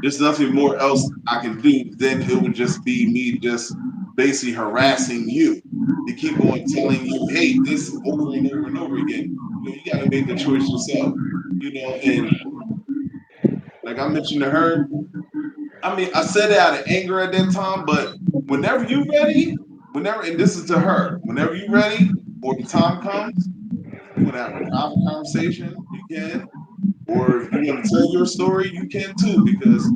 S1: there's nothing more else I can do. Then it would just be me just basically harassing you to keep on telling you, hey, this over and over and over again. You got to make the choice yourself. And like I mentioned to her, I mean, I said it out of anger at that time, but whenever you ready, and this is to her, whenever you ready or the time comes, if you want to have a private conversation, you can. Or if you want to tell your story, you can too, because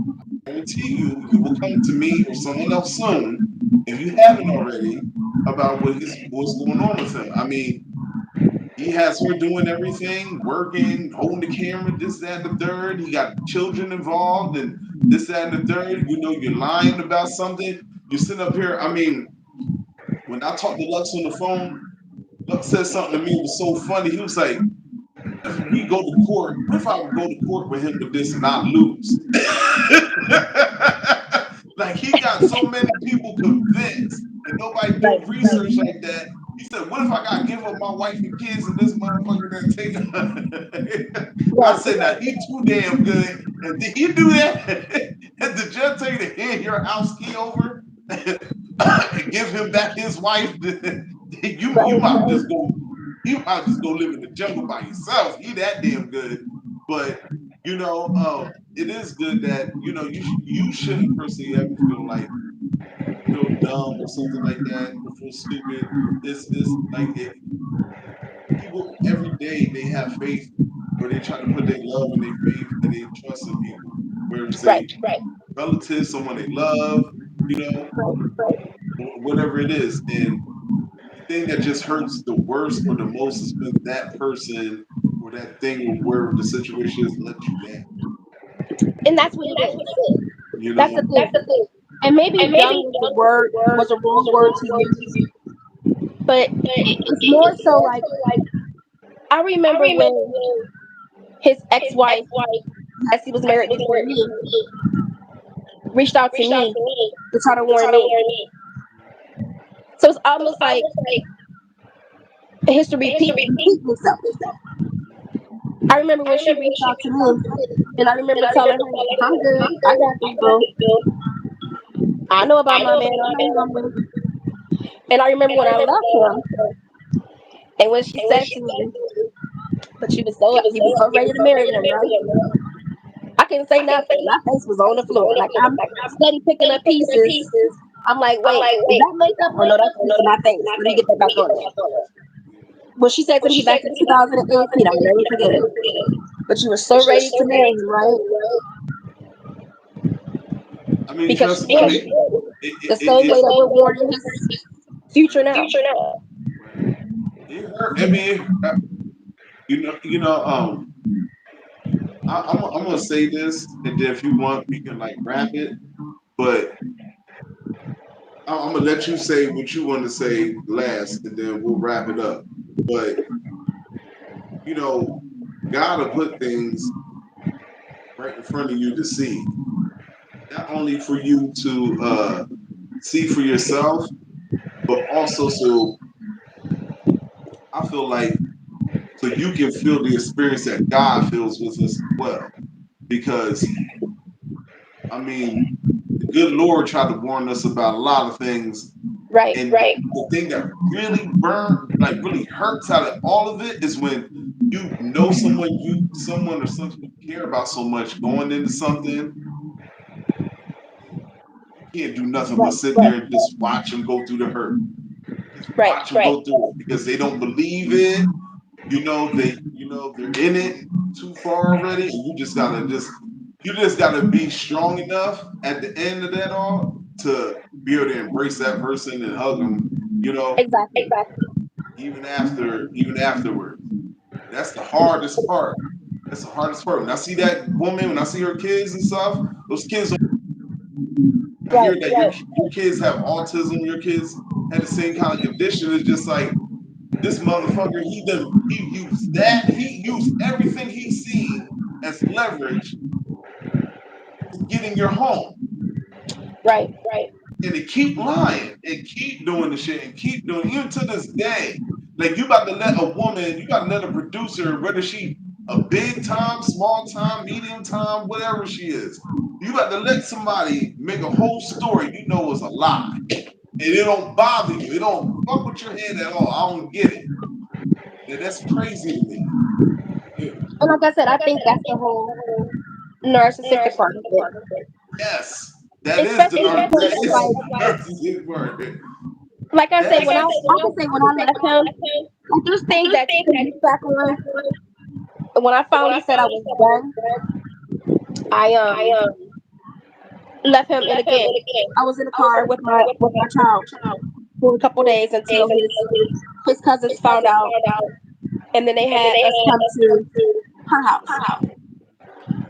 S1: I guarantee you will come to me or someone else soon, if you haven't already, about what's going on with him. I mean, he has her doing everything, working, holding the camera, this, that, and the third. He got children involved and this, that, and the third. You're lying about something. You sit up here. I mean, when I talked to Lux on the phone, Lux said something to me. It was so funny. He was like, if we go to court, what if I would go to court with him with this and I lose? Like he got so many people convinced and nobody doing research like that. He said, what if I gotta give up my wife and kids and this motherfucker that take I said, now he too damn good. And did he do that? And the judge tell you to hand your house key over? and give him back his wife, you
S2: Right.
S1: might just go live in the jungle by yourself. He that damn good. But it is good that you shouldn't personally ever feel dumb or something like that or feel stupid. It's like people every day they have faith or they try to put their love and their faith and their trust in people. Whether it's
S2: Right.
S1: a relative, someone they love, you know, whatever it is. And the thing that just hurts the worst or the most is when that person or that thing or wherever the situation is let you down.
S2: And that's what it is.
S1: You
S2: That's the
S1: know,
S2: thing. And maybe dumb was a wrong word to use, but it's more so like I remember when his ex-wife, as he was married before me, reached out to me to try to warn me. So it's almost like history repeats itself. I remember when she reached out to me, and I remember telling her, "I'm good. I got this, boo. I know about my man. I know who I'm with." And I remember when I left him, and when she said to me, "But you was so ready to marry him, right?" I couldn't say nothing. My face was on the floor. Like I'm steady picking up pieces. I'm like, wait, is that makeup? Or no, that's a piece of my face. Let me get that back on there. Well, she said to me back in 2018, I'll never forget it. But you were so ready to marry me, right?
S1: I mean,
S2: Because
S1: trust
S2: she
S1: me. I
S2: knew
S1: mean,
S2: the same way that we're warning his future now.
S1: right. It hurt. I mean, I'm gonna say this, and then if you want, we can like wrap it. But I'm gonna let you say what you want to say last, and then we'll wrap it up. But you know, God will put things right in front of you to see, not only for you to see for yourself, but also so I feel like so you can feel the experience that God feels with us as well. Because I mean, the good Lord tried to warn us about a lot of things.
S2: Right.
S1: And the thing that really like really hurts out of all of it is when you know someone or something you care about so much going into something, you can't do nothing but
S2: Right.
S1: sit there and just watch them go through the hurt. Just
S2: Right.
S1: watch them go through it because they don't believe it. They're in it too far already, and you just gotta be strong enough at the end of that all to be able to embrace that person and hug them, you know,
S2: Exactly.
S1: even afterward. That's the hardest part. That's the hardest part. When I see that woman, when I see her kids and stuff, those kids I
S2: Right.
S1: hear that your kids have autism, your kids had the same kind of condition. It's just like this motherfucker, he used everything he's seen as leverage to get in your home.
S2: Right.
S1: And they keep lying and keep doing the shit and keep doing it, even to this day. Like you about to let a producer, whether she a big time, small time, medium time, whatever she is, you about to let somebody make a whole story you know is a lie. And it don't bother you. It don't fuck with your head at all. I don't get it. That's crazy to me. Yeah.
S2: And like I said, I think that's the whole narcissistic part of it.
S1: Yes, that is the
S2: Especially because it's like,
S1: narcissistic part.
S2: I say,
S1: That's
S2: when I can say when I left him, like there's things that you can look back on. When I finally said I was done, I left him, and again, I was in the car with my child for a couple days until his cousins found out, and then they had us come to her house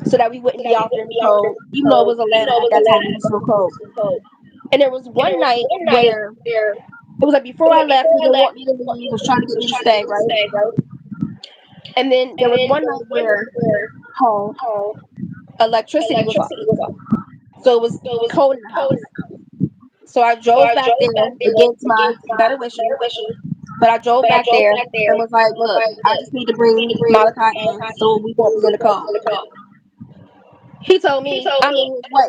S2: so that we wouldn't be out there in the cold, even though it was Atlanta at that time. It was so cold. And there was one night where it was like before I left, he didn't want me to leave. Was trying to get me to stay, right? And then there was one night where home electricity was off, so it was cold in the house. So I drove back there against my better wishes, but I drove back there and was like, "Look, I just need to bring Malachi in so we won't be in the cold." He told me I'm in his way.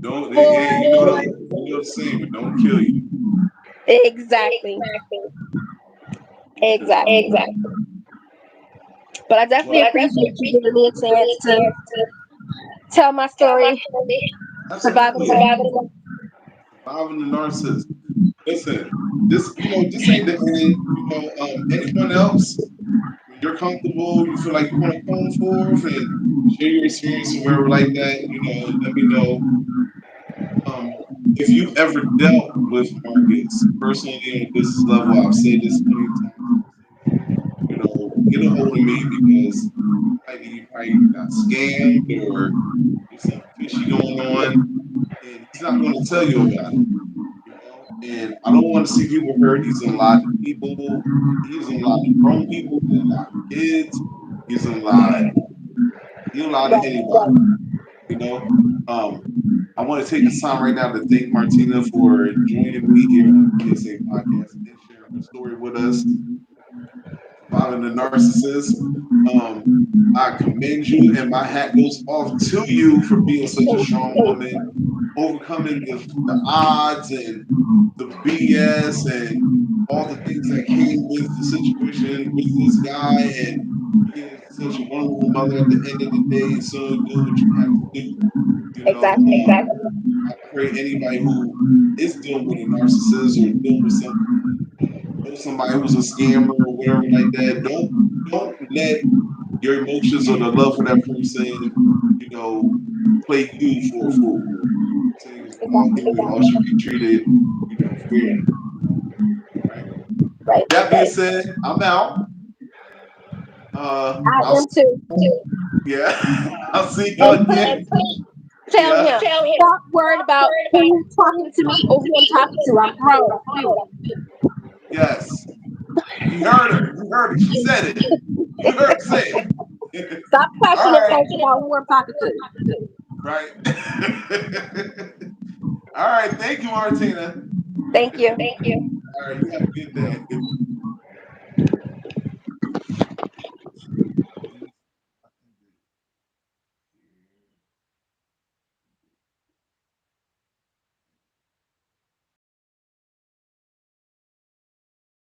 S1: Don't
S2: Boy.
S1: you know the saying, don't kill you.
S2: Exactly. Exactly.
S3: Exactly.
S2: But I
S3: But
S2: definitely
S3: I definitely
S2: appreciate you giving
S3: appreciate
S2: me a
S3: you giving
S2: chance
S3: me a
S2: to
S3: chance to
S2: tell my
S3: tell my
S2: story,
S3: story,
S2: surviving
S1: Absolutely.
S3: surviving
S2: narcissism.
S3: the
S1: Surviving the narcissist. Listen, this ain't the end. Anyone else, when you're comfortable, you feel like you want to come forth and share your experience or wherever like that, let me know. If you ever dealt with Marcus personally on this level, I've said this many times, I will say it again, get a hold of me because you probably got scammed or there's something fishy going on, and he's not going to tell you about it. And I don't want to see people hurt. He's in a lot of people. He's in a lot of grown people. He's in a lot of kids. He's in a lot. He's in a lot of
S2: Right.
S1: anybody. You know. Um, I want to take this time right now to thank Martina for joining me here on the P.S.A podcast and sharing her story with us, surviving the narcissist. Um, I commend you, and my hat goes off to you for being such a strong woman, overcoming the odds and the BS and all the things that came with the situation with this guy, and being such a wonderful mother at the end of the day, and so do what you have to do. You know,
S2: Exactly.
S3: exactly.
S1: I pray anybody who is dealing with a narcissist or dealing with something, know somebody who's a scammer or whatever like that, don't let your emotions or the love for that person, you know, play you for a fool. Saying is we all
S2: Exactly.
S1: human, we all should be treated, fairly. Right.
S2: Right.
S1: That being said, I'm out.
S2: I
S1: I'll
S2: am too.
S1: yeah, I'll see you
S2: And
S1: again.
S2: please tell
S1: Yeah.
S2: him,
S3: Tell him,
S2: stop worrying
S3: stop
S2: about
S3: worrying about
S2: who's talking
S3: who's
S2: to me or
S3: talking to
S2: who I'm
S3: me or
S2: talking
S3: who
S2: to.
S3: I'm
S2: I'm
S3: talking to.
S2: grown.
S3: I'm
S2: Period.
S3: grown.
S1: Yes. You heard her. You heard it. She said it. You heard her say it.
S2: Stop
S1: All
S2: questioning
S1: right.
S2: folks about who I'm talking to.
S1: Right. All right. Thank you, Martina.
S2: Thank you.
S3: Thank you.
S1: All right. You have a good day.